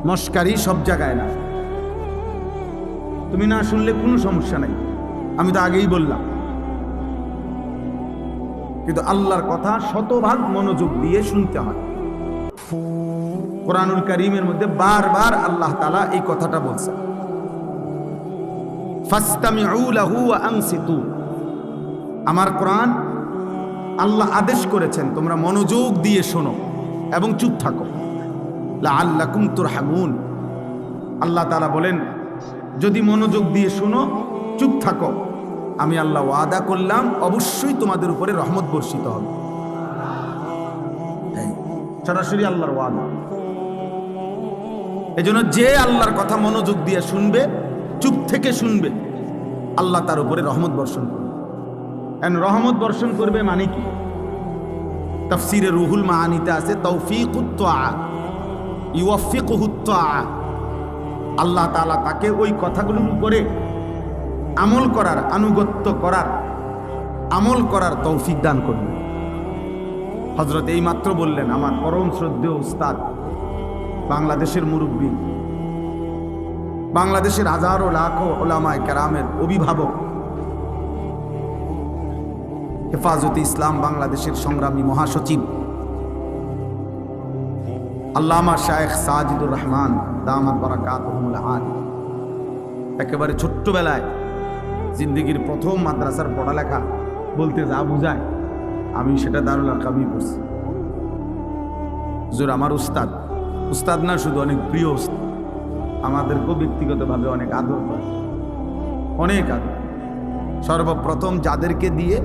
মস্কারি সব জায়গায় না। তুমি না শুনলে কোনো সমস্যা নাই, আমি তো আগেই বললাম, কিন্তু আল্লাহর কথা শতভাগ মনোযোগ দিয়ে শুনতে হয়। কোরআনুল কারীমের মধ্যে বারবার আল্লাহ তাআলা এই কথাটা বলছে, ফাসতামিউ লাহু ওয়া আনসিতু। আমার কোরআন আল্লাহ আদেশ করেছেন তোমরা মনোযোগ দিয়ে শোনো এবং চুপ থাকো, লাআল্লাকুম তুরহামুন। আল্লাহ তাআলা বলেন যদি মনোযোগ দিয়ে শোনো, চুপ থাকো, আমি আল্লাহ ওয়াদা করলাম অবশ্যই তোমাদের উপরে রহমত বর্ষিত হবে। সরাসরি আল্লাহর ওয়াদা। এজন্য যে আল্লাহর কথা মনোযোগ দিয়ে শুনবে, চুপ থেকে শুনবে, আল্লাহ তার উপরে রহমত বর্ষণ করবে। রহমত বর্ষণ করবে মানে কি? তাফসীরে রুহুল মাআনিতে আছে তৌফিকুত তাআ, ইউওয়াফিকুহুত তাআ। আল্লাহ তাআলা তাকে ওই কথাগুলোর উপরে আমল করার, আনুগত্য করার, আমল করার তৌফিক দান করবে। হযরত এই মাত্র বললেন আমার পরম শ্রদ্ধেয় উস্তাদ, বাংলাদেশের মুরব্বী, বাংলাদেশের হাজারো লাখো উলামায়ে কেরামের অভিভাবক, হেফাজতে ইসলাম বাংলাদেশের সংগ্রামী মহাসচিব আল্লামা শায়েখ সাজিদুর রহমান দামাত বারাকাতুহুল আলী, একেবারে ছোট্টবেলায় জিন্দেগির প্রথম মাদ্রাসার পড়ালেখা বলতে যা বুঝায়, আমি সেটা দারুল আরকামই করছি। হুজুর আমার উস্তাদ, উস্তাদ না শুধু অনেক প্রিয় উস্তাদ, আমাদেরকেও ব্যক্তিগতভাবে অনেক আদর করে, অনেক আদর। সর্বপ্রথম যাদেরকে দিয়ে,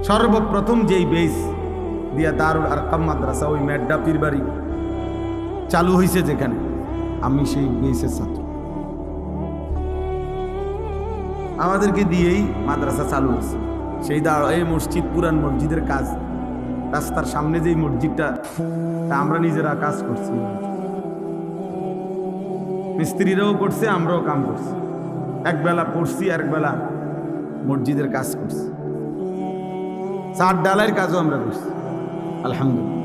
সর্বপ্রথম যেই বেস দিয়া দারুল আরকাম মাদ্রাসা, ওই মেড্ডা পীরবাড়ি চালু হয়েছে যেখানে, আমি সেই বেসের ছাত্র। আমাদেরকে দিয়েই মাদ্রাসা চালু হয়েছে। সেই এই মসজিদ, পুরান মসজিদের কাজ, রাস্তার সামনে যেই মসজিদটা, আমরা নিজেরা কাজ করছি, মিস্ত্রিরাও করছে, আমরাও কাম করছি, একবেলা পড়ছি, একবেলা মসজিদের কাজ করছি, চার ডালাইয়ের কাজও আমরা করছি, আলহামদুলিল্লাহ।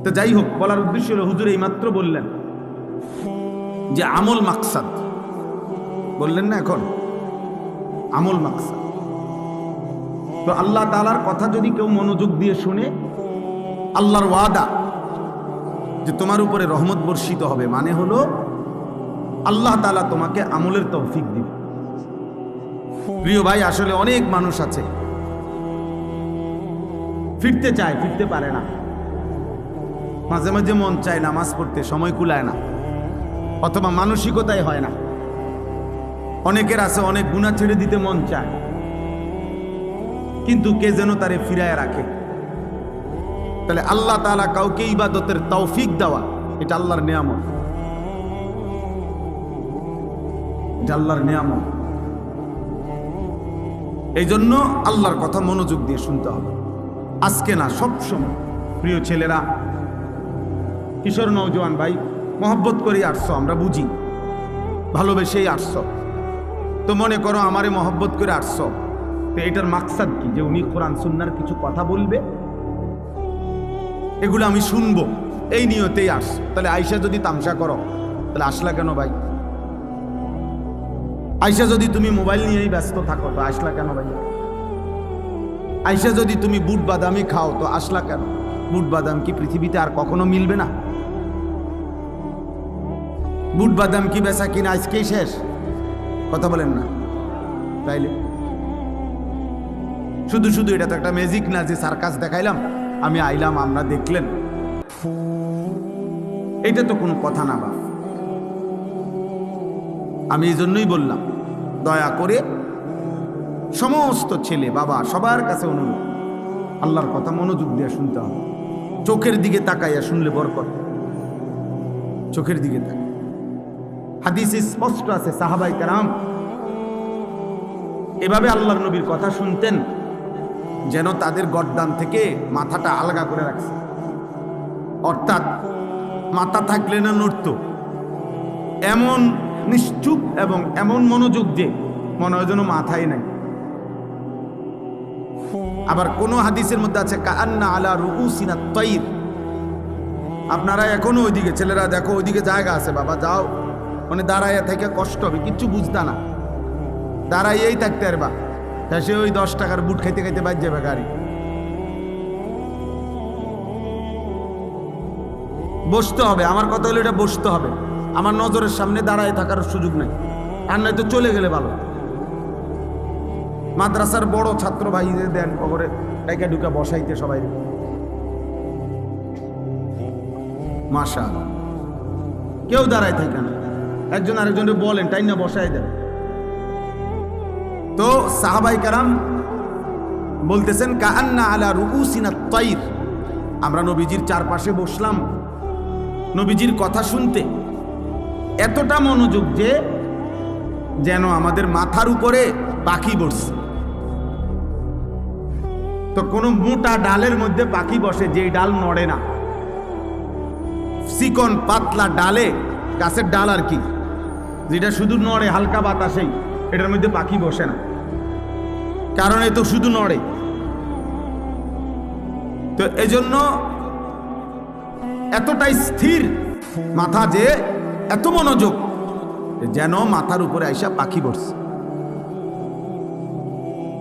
তো যাই হোক, বলার উদ্দেশ্য হলো হুজুর এই মাত্র বললেন যে আমল মাকসাদ, বললেন না এখন আমল মাকসাদ। তো আল্লাহ তাআলার কথা যদি কেউ মনোযোগ দিয়ে শুনে, আল্লাহর ওয়াদা যে তোমার উপরে রহমত বর্ষিত হবে, মানে হলো আল্লাহ তাআলা তোমাকে আমলের তৌফিক দিবে। প্রিয় ভাই, আসলে অনেক মানুষ আছে ফিরতে চায়, ফিরতে পারে না, মাঝে মাঝে মন চায় নামাজ পড়তে, সময় কুলায় না, অথবা মানসিকতাই হয় না। অনেকের আছে অনেক গুনাহ ছেড়ে দিতে মন চায়, কিন্তু কে যেন তারে ফিরায় রাখে। তাহলে আল্লাহ তাআলা কাউকে ইবাদতের তৌফিক দেওয়া, এটা আল্লাহর নিয়ামত, এটা আল্লাহর নিয়ামত। এই জন্য আল্লাহর কথা মনোযোগ দিয়ে শুনতে হবে, আজকে না, সব সময়। প্রিয় ছেলেরা, কিশোর নওজোয়ান ভাই, মহব্বত করে আসছো, আমরা বুঝি, ভালোবেসেই আসছো। তো মনে করো আমারে মহব্বত করে আসছো, তো এটার মাকসাদ কি? যে উনি কোরআন সুন্নাহর কিছু কথা বলবে, এগুলো আমি শুনবো, এই নিয়তেই আসছো। তাহলে আয়সা যদি তামসা করো, তাহলে আসলা কেন ভাই? আয়সা যদি তুমি মোবাইল নিয়েই ব্যস্ত থাকো, তো আসলা কেন ভাই? আয়সা যদি তুমি বুট বাদামি খাও, তো আসলা কেন? বুট বাদাম কি পৃথিবীতে আর কখনো মিলবে না? বুট বাদাম কি বেচা কিনা আজকেই শেষ? কথা বলেন না তাইলে? শুধু শুধু এটা তো একটা ম্যাজিক না যে সার্কাস দেখাইলাম, আমি আইলাম, আমরা দেখলেন, এটা তো কোনো কথা না। বাপ, আমি এই জন্যই বললাম, দয়া করে সমস্ত ছেলে বাবা সবার কাছে অনুরোধ, আল্লাহর কথা মনোযোগ দিয়ে শুনতে হবে। চোখের দিকে তাকাইয়া শুনলে বরকত, চোখের দিকে তাকাই। হাদিসে স্পষ্ট আছে, সাহাবায়ে কেরাম এভাবে আল্লাহর নবীর কথা শুনতেন যেন তাদের গর্দান থেকে মাথাটা আলগা করে রাখছে, অর্থাৎ মাথা থাকলে না নড়ত, এমন নিশ্চুপ এবং এমন মনোযোগ যে মনে হয় যেন মাথাই নাই। আবার কোন হাদিসের মধ্যে আছে কাআন্না আলা রুউসিনা তাইর। আপনারা এখনো ওইদিকে, ছেলেরা দেখো ওইদিকে জায়গা আছে, বাবা যাও, মানে দাঁড়াইয়া থেকে কষ্ট হবে, কিচ্ছু বুঝতা না, দাঁড়াইয়েই থাকতে পারবা। সে ওই 10 টাকার বুট খাইতে খাইতে বাজ যাবে গাড়ি। বসতে হবে, আমার কথা হলো এটা বসতে হবে, আমার নজরের সামনে দাঁড়ায় থাকার সুযোগ নাই, আর নয়তো চলে গেলে ভালো। মাদ্রাসার বড় ছাত্র ভাইদের দেন কবরে টাইকা ঢুকা বসাইতে সবাই, মাশাআল্লাহ, কেউ দাঁড়ায় থাকে না, একজন আরেকজনকে বলেন টাই না বসাই দেন। তো সাহাবায়ে কেরাম বলতেছেন কাআন্না আলা রুউসিনা তাইর, আমরা নবীজির চারপাশে বসলাম নবীজির কথা শুনতে, এতটা মনোযোগ যে যেন আমাদের মাথার উপরে পাখি বসছে। তো কোনো মোটা ডালের মধ্যে পাখি বসে, যেই ডাল নড়ে না, চিকন পাতলা ডালে, গাছের ডাল আর কি, যেটা শুধু নড়ে হালকা বাতাসেই, এটার মধ্যে পাখি বসে না, কারণ এ তো শুধু নড়ে। তো এজন্য এতটাই স্থির মাথা যে এত মনোযোগ যেন মাথার উপরে আইসা পাখি বসছে।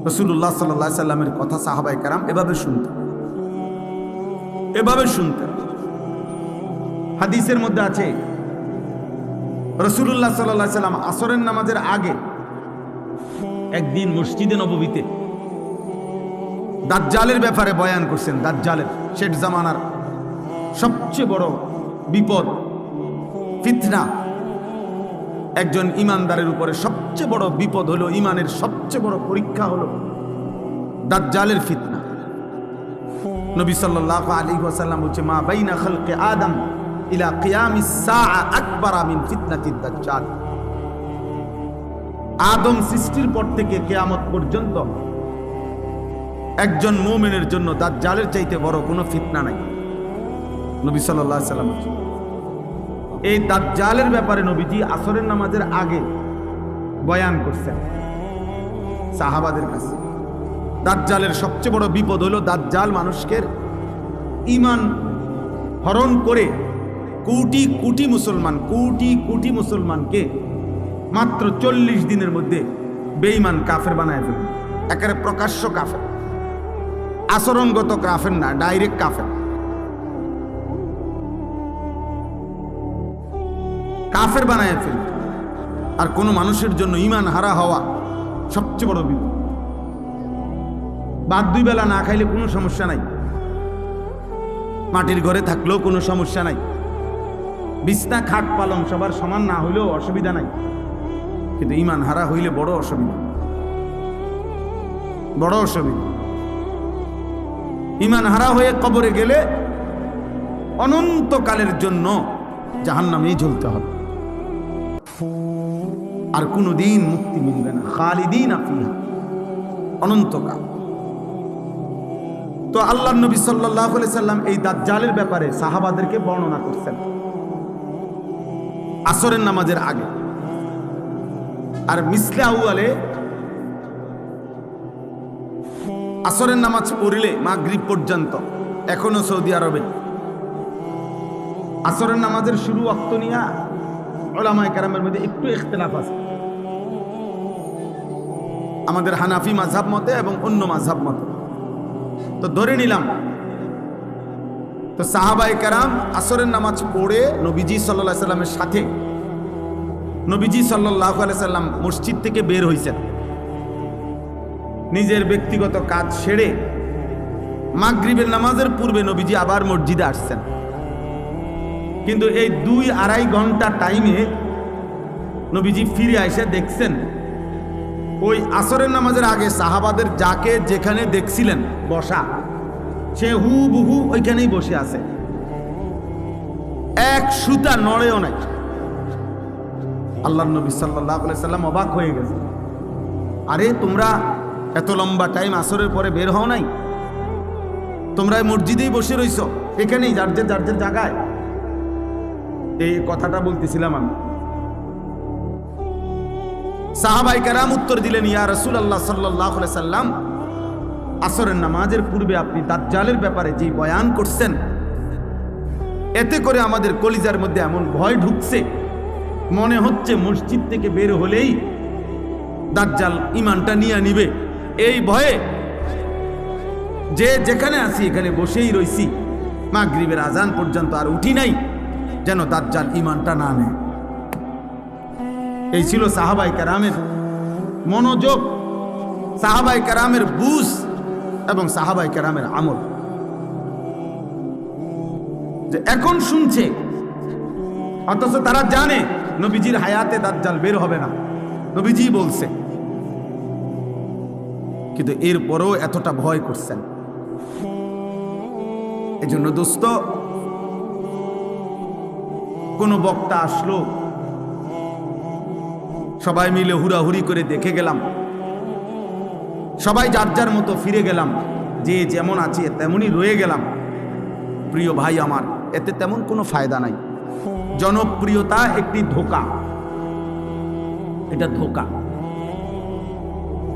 রাসূলুল্লাহ সাল্লাল্লাহু আলাইহি সাল্লামের কথা সাহাবায়ে কেরাম এভাবে শুনতেন, এভাবে শুনতেন। হাদিসের মধ্যে আছে রাসূলুল্লাহ সাল্লাল্লাহু আলাইহি সাল্লাম আসরের নামাজের আগে একদিন মসজিদে নববীতে দাজ্জালের ব্যাপারে বয়ান করছেন। দাজ্জালের, শেষ জামানার সবচেয়ে বড় বিপদ, ফিতনা। একজন ইমানদারের উপরে সবচেয়ে বড় বিপদ হলো, ইমানের সবচেয়ে বড় পরীক্ষা হলো দাজ্জালের ফিতনা। নবী সাল্লাল্লাহু আলাইহি ওয়াসাল্লাম বলছে, মা বাইনা খালকি আদম ইলা কিয়ামিস সাআ আকবার মিন ফিতনাতিদ দাজ্জাল। আদম সৃষ্টির পর থেকে কিয়ামত পর্যন্ত একজন মুমিনের জন্য দাজ্জালের চাইতে বড় কোনো ফিতনা নাই। নবী সাল্লাল্লাহু আলাইহি ওয়াসাল্লাম এই দাজ্জালের ব্যাপারে নবীজি আসরের নামাজের আগে বয়ান করছেন সাহাবাদের কাছে। দাজ্জালের সবচেয়ে বড় বিপদ হলো দাজ্জাল মানুষকে ঈমান হরণ করে কোটি কোটি মুসলমানকে মাত্র 40 দিনের মধ্যে বেঈমান কাফের বানায় ফেলবে। একেবারে প্রকাশ্য কাফের, আচরণগত কাফের না, ডাইরেক্ট কাফের। কাফের বানায় ফেলবে। আর কোনো মানুষের জন্য ঈমান হারা হওয়া সবচেয়ে বড় বিপদ। ভাত 2 বেলা না খাইলে কোনো সমস্যা নাই, মাটির ঘরে থাকলেও কোনো সমস্যা নাই, বিছনা খাট পালং সবার সমান না হইলেও অসুবিধা নাই, কিন্তু ঈমান হারা হইলে বড় অসুবিধা, বড় অসুবিধা। ঈমান হারা হয়ে কবরে গেলে অনন্তকালের জন্য জাহান্নামেই জ্বলতে হবে, আর কোনোদিন মুক্তি মিলবে না। খালিদিনা ফিহা, অনন্তকাল। তো আল্লাহর নবী সাল্লাল্লাহু আলাইহি সাল্লাম এই দাজ্জালের ব্যাপারে সাহাবাদেরকে বর্ণনা করছেন আসরের নামাজের আগে। আর মিসলে আউয়ালে আসরের নামাজ পড়িলে মাগরিব পর্যন্ত এখনো সৌদি আরবে আসরের নামাজের শুরু ওয়াক্ত নিয়ে উলামায়ে কেরামের মধ্যে একটু ইখতিলাফ আছে, আমাদের হানাফি মাযহাব মতে এবং অন্য মাযহাব মতে। তো ধরে নিলাম তো সাহাবায়ে কেরাম আসরের নামাজ পড়ে নবীজি সাল্লাল্লাহু আলাইহি সাল্লামের সাথে নবীজি সাল্লাল্লাহু আলাইহি সাল্লাম মসজিদ থেকে বের হইছেন, নিজের ব্যক্তিগত কাজ সেরে মাগরিবের নামাজের পূর্বে নবীজি আবার মসজিদে আসছেন। কিন্তু এই 2-2.5 ঘন্টা টাইমে নবীজি ফিরে এসে দেখছেন ওই আসরের নামাজের আগে সাহাবাদের যাকে যেখানে দেখছিলেন বসা, সে হুবহু ওইখানেই বসে আছে, এক সুতা নড়েও নাই। আল্লাহর নবী সাল্লাল্লাহু আলাইহি সাল্লাম অবাক হয়ে গেছে, আরে তোমরা এত লম্বা টাইম আসরের পরে বের হও নাই, তোমরা মসজিদেই বসে রইছো, এখানেই যার যে জায়গায়। এই কথাটা বলতেছিলাম আমি। সাহাবায়ে কেরাম উত্তর দিলেন, ইয়া রাসূলুল্লাহ সাল্লাল্লাহু আলাইহি সাল্লাম, আসরের নামাজের পূর্বে আপনি দাজ্জালের ব্যাপারে যে বয়ান করছেন, এতে করে আমাদের কলিজার মধ্যে এমন ভয় ঢুকছে, মনে হচ্ছে মসজিদ থেকে বের হলেই দাজ্জাল ঈমানটা নিয়ে নিবে। এই ভয়ে যে যেখানে আছি এখানে বসেই রইছি, মাগরিবের আজান পর্যন্ত আর উঠি নাই, যেন দাজ্জাল ঈমানটা না নেয়। এই ছিল সাহাবায়ে কেরামের মনোযোগ, সাহাবায়ে কেরামের বুঝ এবং সাহাবায়ে কেরামের আমল। যে এখন শুনছে অথচ তারা জানে নবীজির হায়াতে দাজ্জাল বের হবে না, নবীজি বলছে, কিন্তু এরপরও এতটা ভয় করছেন। এজন্য দোস্ত, কোন বক্তা আসলো, সবাই মিলে হুড়াহুড়ি করে দেখে গেলাম, সবাই যার যার মতো ফিরে গেলাম, যে যেমন আছে তেমনই রয়ে গেলাম। প্রিয় ভাই আমার, এতে তেমন কোনো ফায়দা নাই। জনপ্রিয়তা একটি ধোঁকা, এটা ধোঁকা,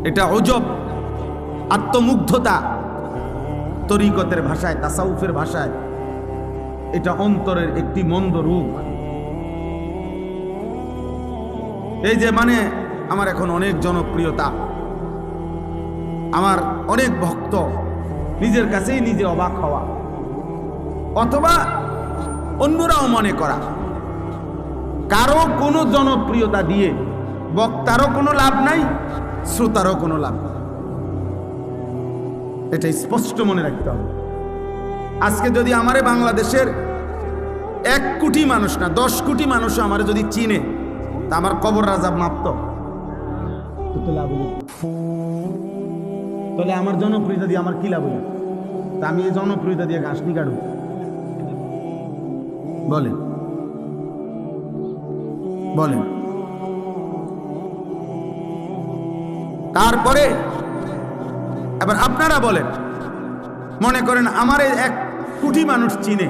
এটা অজব, আত্মমুগ্ধতা, তরিকতের ভাষায়, তাসাউফের ভাষায় এটা অন্তরের একটি মন্দ রূপ। এই যে মানে আমার এখন অনেক জনপ্রিয়তা, আমার অনেক ভক্ত, নিজের কাছেই নিজে অবাক হওয়া, অথবা অন্যরাও মনে করা, কারো কোনো জনপ্রিয়তা দিয়ে বক্তারও কোনো লাভ নাই, শ্রোতারও কোনো লাভ নাই। এটা স্পষ্ট মনে রাখতে হবে। আজকে যদি আমারে বাংলাদেশের 1 কোটি মানুষ না 10 কোটি মানুষ আমারে যদি চিনে, তা আমার কবর রাজাব মাপত, তাহলে আমার জনপ্রিয়তা দিয়ে আমার কি লাভ হলো? তা আমি এই জনপ্রিয়তা দিয়ে ঘাস নি কাটব? বলেন বলেন। তারপরে এবার আপনারা বলেন, মনে করেন আমার 1 কোটি মানুষ চিনে,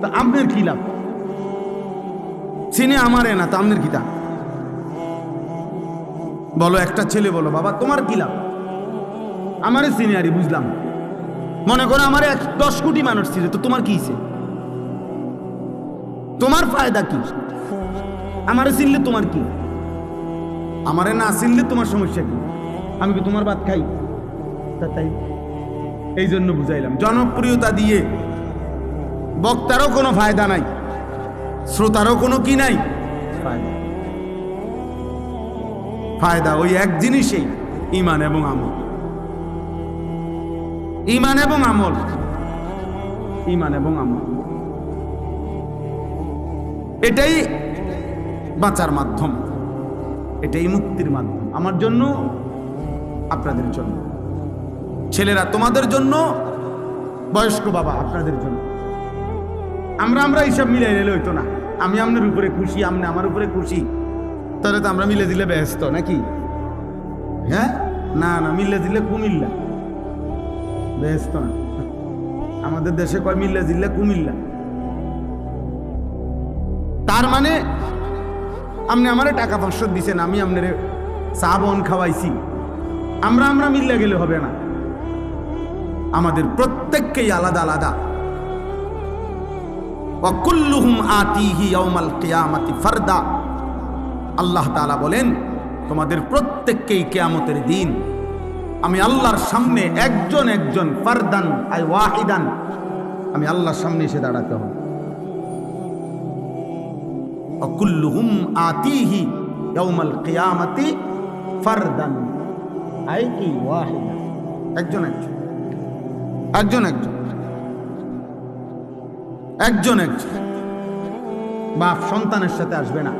তা আপনার কি লাভ? চিনে আমারে না, তা আপনার কি তা? বলো, একটা ছেলে বলো, বাবা তোমার কি লাভ? আমারে চিনে আরি বুঝলাম। মনে করো আমার 10 কোটি মানুষ চিনে, তো তোমার কি হইছে? তোমার ফায়দা কি? আমারে চিনলে তোমার কি? আমারে না চিনলে তোমার সমস্যা কি? আমি কি তোমার ভাত খাই? তাই এই জন্য বুঝাইলাম, জনপ্রিয়তা দিয়ে বক্তারও কোনো ফায়দা নাই, শ্রোতারও কোনো কি নাই ফায়দা। ওই এক জিনিসেই, ঈমান এবং আমল। ঈমান এবং আমল, ঈমান এবং আমল, এটাই বাঁচার মাধ্যম, এটাই মুক্তির মাধ্যম। আমার জন্য, আপনাদের জন্য, ছেলেরা তোমাদের জন্য, বয়স্ক বাবা আপনাদের জন্য। আমরা এইসব মিলে নিলে হইতো না। আমি আপনার উপরে খুশি, আপনি আমার উপরে খুশি, তাহলে তো আমরা মিলে দিলে ব্যস্ত নাকি? হ্যাঁ, না মিলে দিলে কুমিল্লা। বেহেশত না। আমাদের দেশে কয় মিল্লা জিল্লা কুমিল্লা। তার মানে আপনি আমারে টাকা 500 দিছেন, আমি আপনারে চা বন খাওয়াইছি, আমরা মিল্লা গেলে হবে না। আমাদের প্রত্যেককেই আলাদা আলাদা। ওয়াকুল্লুহুম আতিহি ইয়াউমাল কিয়ামাতি ফারদা। আল্লাহ তাআলা বলেন, তোমাদের প্রত্যেককেই কিয়ামতের দিন আমি আল্লাহর সামনে একজন একজন, ফারদান আই ওয়াহিদান, আমি আল্লাহর সামনে এসে দাঁড়াতে হবে। ওয়াকুল্লুহুম আতিহি ইয়াউমাল কিয়ামাতি ফারদান আই কি ওয়াহিদান, একজন একজন, একজন একজন, একজন একজন। বাপ সন্তানের সাথে আসবে না,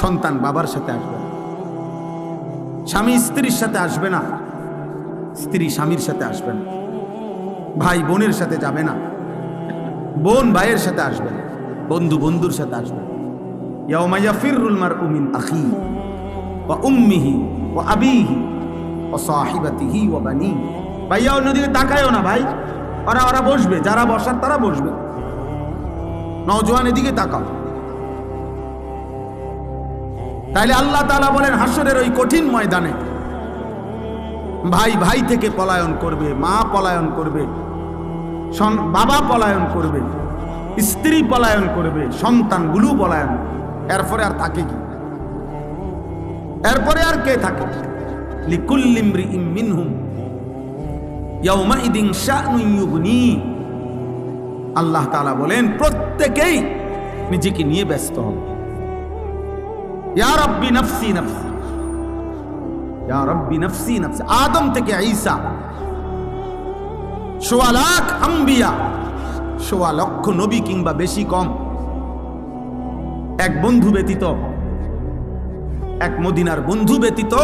সন্তান বাবার সাথে আসবে না, স্বামী স্ত্রীর সাথে আসবে না, স্ত্রী স্বামীর সাথে আসবে না, ভাই বোনের সাথে যাবে না, বোন ভাইয়ের সাথে আসবে না, বন্ধু বন্ধুর সাথে আসবে না। ইয়াউমা ইয়াফিরুল মারউ মিন আখিহি ওয়া উম্মিহি ওয়া আবিহি ওয়া সাহিবাতিহি ওয়া বানিহি। ভাইয়া অন্যদিকে তাকায়ও না ভাই, ওরা বসবে, যারা বসার তারা বসবে। নওজোয়ান এদিকে তাকাও। তাইলে আল্লাহ তাআলা বলেন, হাসরের ওই কঠিন ময়দানে ভাই ভাই থেকে পলায়ন করবে, মা পলায়ন করবে, বাবা পলায়ন করবে, স্ত্রী পলায়ন করবে, সন্তানগুলো পলায়ন। এরপরে আর থাকে কি? এরপরে আর কে থাকে? লিকুল্লি ইমরিইম মিনহুম ইয়াউমাইদিন শা'নুন ইউগনি। আল্লাহ তাআলা বলেন, প্রত্যেকেই নিজেকে নিয়ে ব্যস্ত হবে। ইয়া রাব্বি নাফসি নাফসি, ইয়া রাব্বি নাফসি নাফসি। আদম থেকে ঈসা, ১৬ লাখ আম্বিয়া, ১৬ লক্ষ নবী কিংবা বেশি কম, এক বন্ধু ব্যতীত, এক মদিনার বন্ধু ব্যতীত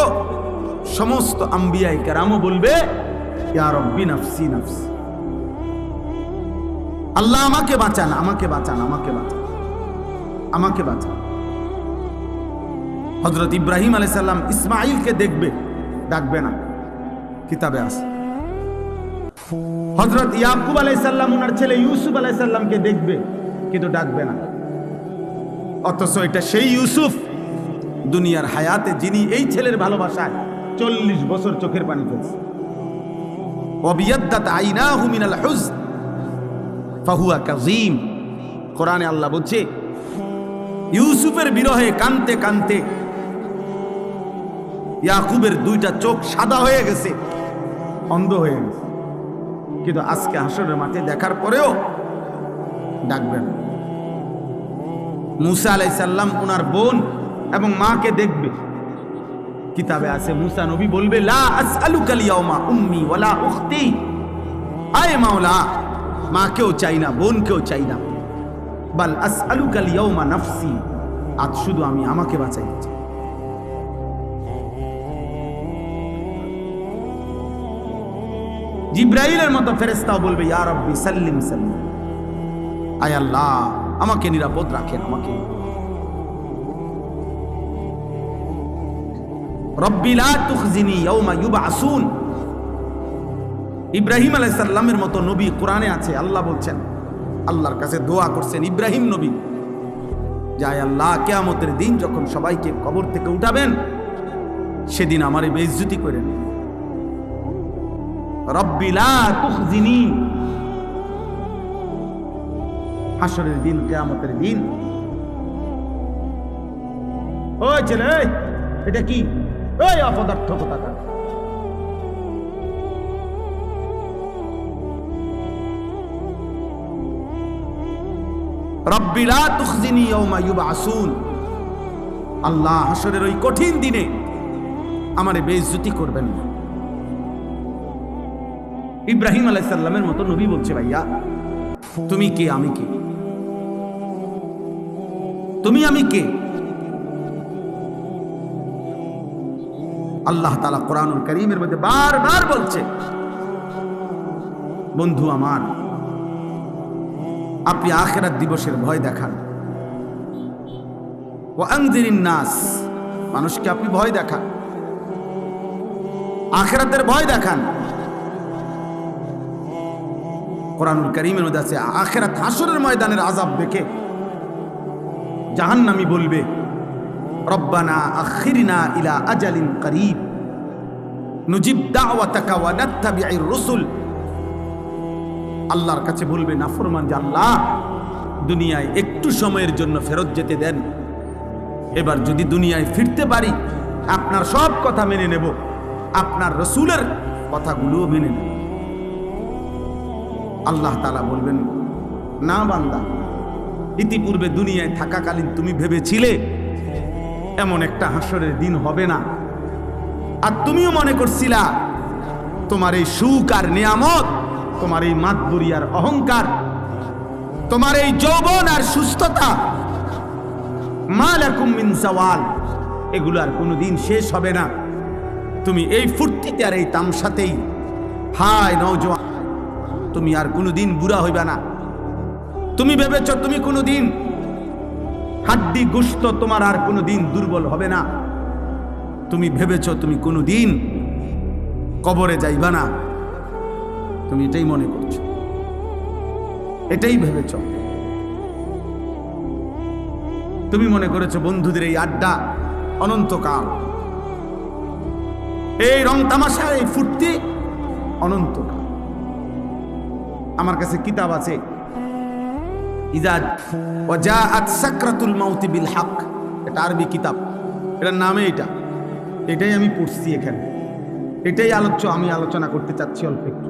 সমস্ত আম্বিয়ায়ে কেরামও বলবে, ইয়া রাব্বি নাফসি নাফসি। আল্লাহ আমাকে বাঁচান, আমাকে বাঁচান, আমাকে বাঁচান, আমাকে বাঁচান। হযরত ইব্রাহিম আলাইহিস সালাম ইসমাঈলকে দেখবে, ডাকবে না, কিতাবে আছে। হযরত ইয়াকুব আলাইহিস সালাম ওনার ছেলে ইউসুফ আলাইহিস সালামকে দেখবে, কিন্তু ডাকবে না। অথচ এটা সেই ইউসুফ দুনিয়ার হায়াতে, যিনি এই ছেলের ভালোবাসায় 40 বছর চোখের পানি ফেলছে। ওয়াবিয়াদ্দাত আইনাহু মিনাল হুজন ফাহুয়া কাযীম। কোরআনে আল্লাহ বলছে, ইউসুফের বিরহে কানতে কানতে ইয়াকুবের 2টা চোখ সাদা হয়ে গেছে, অন্ধ হয়ে গেছে। কিন্তু আজকে হাসরের মাঠে দেখার পরেও ডাকবেন। মুসা আলাইহিস সালাম ওনার বোন এবং মাকে দেখবে, কিতাবে আছে মুসা নবী বলবে, লা আসআলুকাল ইয়াউমা উম্মি ওয়ালা উখতি। আয় মাওলা, মাকেও চাই না, বোনকেও চাই না, বাল আসআলুকাল ইয়াউমা নাফসি, আজ শুধু আমি আমাকে বাঁচাইতে চাই। জিবরাইলের মতো ফেরেশতাও বলবে, ইয়া রাব্বি সাল্লিম সাল্লিম, আয় আল্লাহ আমাকে নিরাপদ রাখেন, আমাকে। রব্বি লা তুখজিনি ইয়াউমা ইউবআসুন। ইব্রাহিম আলাইহিস সালামের মতো নবী কোরআনে আছে, আল্লাহ বলছেন, আল্লাহর কাছে দোয়া করছেন ইব্রাহিম নবী, যায় আল্লাহ কিয়ামতের দিন যখন সবাইকে কবর থেকে উঠাবেন, সেদিন আমারে বেইজ্জতি করেন। রব্বি লা তুখজিনি, হাসরের দিন, কিয়ামতের দিন। ওই ছেলে, এটা কি? ওই অপদার্থ কোথাকার। রব্বি লা তুখজিনি ইয়াউমা ইউবআসুন। আল্লাহ হাসরের ওই কঠিন দিনে আমারে বেইজ্জতি করবেন না। ইব্রাহিম আলাইহিস সালামের মতো নবী বলছে, ভাইয়া তুমি কে, আমি কে? তুমি আমি কে? আল্লাহ তাআলা কোরআনুল কারীমের মধ্যে বারবার বলছে, বন্ধু আমার, আপনি আখিরাত দিবসের ভয় দেখান। ওয়া আনজিরিন নাস, মানুষকে আপনি ভয় দেখান, আখিরাতের ভয় দেখান। কোরআনুল কারীমের মধ্যে আছে, আখিরাত হাসরের ময়দানের আযাব দেখে জাহান্নামী বলবে, রব্বানা আখিরনা ইলা আজালিন করিব নুজিব দাওয়াতাকা ওয়া নাত্তাবি'র রাসূল। আল্লাহর কাছে বলবে নাফরমান যে, আল্লাহ দুনিয়ায় একটু সময়ের জন্য ফেরত যেতে দেন, এবার যদি দুনিয়ায় ফিরতে পারি আপনার সব কথা মেনে নেব, আপনার রসুলের কথাগুলোও মেনে নেব। আল্লাহ তাআলা বলবেন, না বান্দা, ইতিপূর্বে দুনিয়ায় থাকাকালীন তুমি ভেবেছিলে এমন একটা হাসরের দিন হবে না, আর তুমিও মনে করছিলা তোমার এই সুখ আর নিয়ামত, তোমার এই মাতবুরি আর অহংকার, তোমার এই যৌবন আর সুস্থতা, মা লাকুম মিন যাওয়াল, এগুলো আর কোনোদিন শেষ হবে না। তুমি এই ফুর্তিতে আর এই তামসাতেই হায় নওজোয়ান, তুমি আর কোনোদিন বুড়া হইবা না। তুমি ভেবেছ তুমি কোনোদিন হাড্ডি গোশত তোমার আর কোনোদিন দুর্বল হবে না। তুমি ভেবেছ তুমি কোনোদিন কবরে যাইবা না। তুমি এটাই মনে করছো, এটাই ভেবেছ। তুমি মনে করেছো বন্ধুদের এই আড্ডা অনন্তকাল, এই রং তামাশা, এই ফুর্তি অনন্তকাল। আমার কাছে কিতাব আছে, ইজা ওয়াজাআত সাকরাতুল মাউত বিল হক, এটা আরবি কিতাব, এটার নামে এটাই আমি পড়ছি এখানে, এটাই আমি আলোচনা করতে চাচ্ছি অল্প একটু।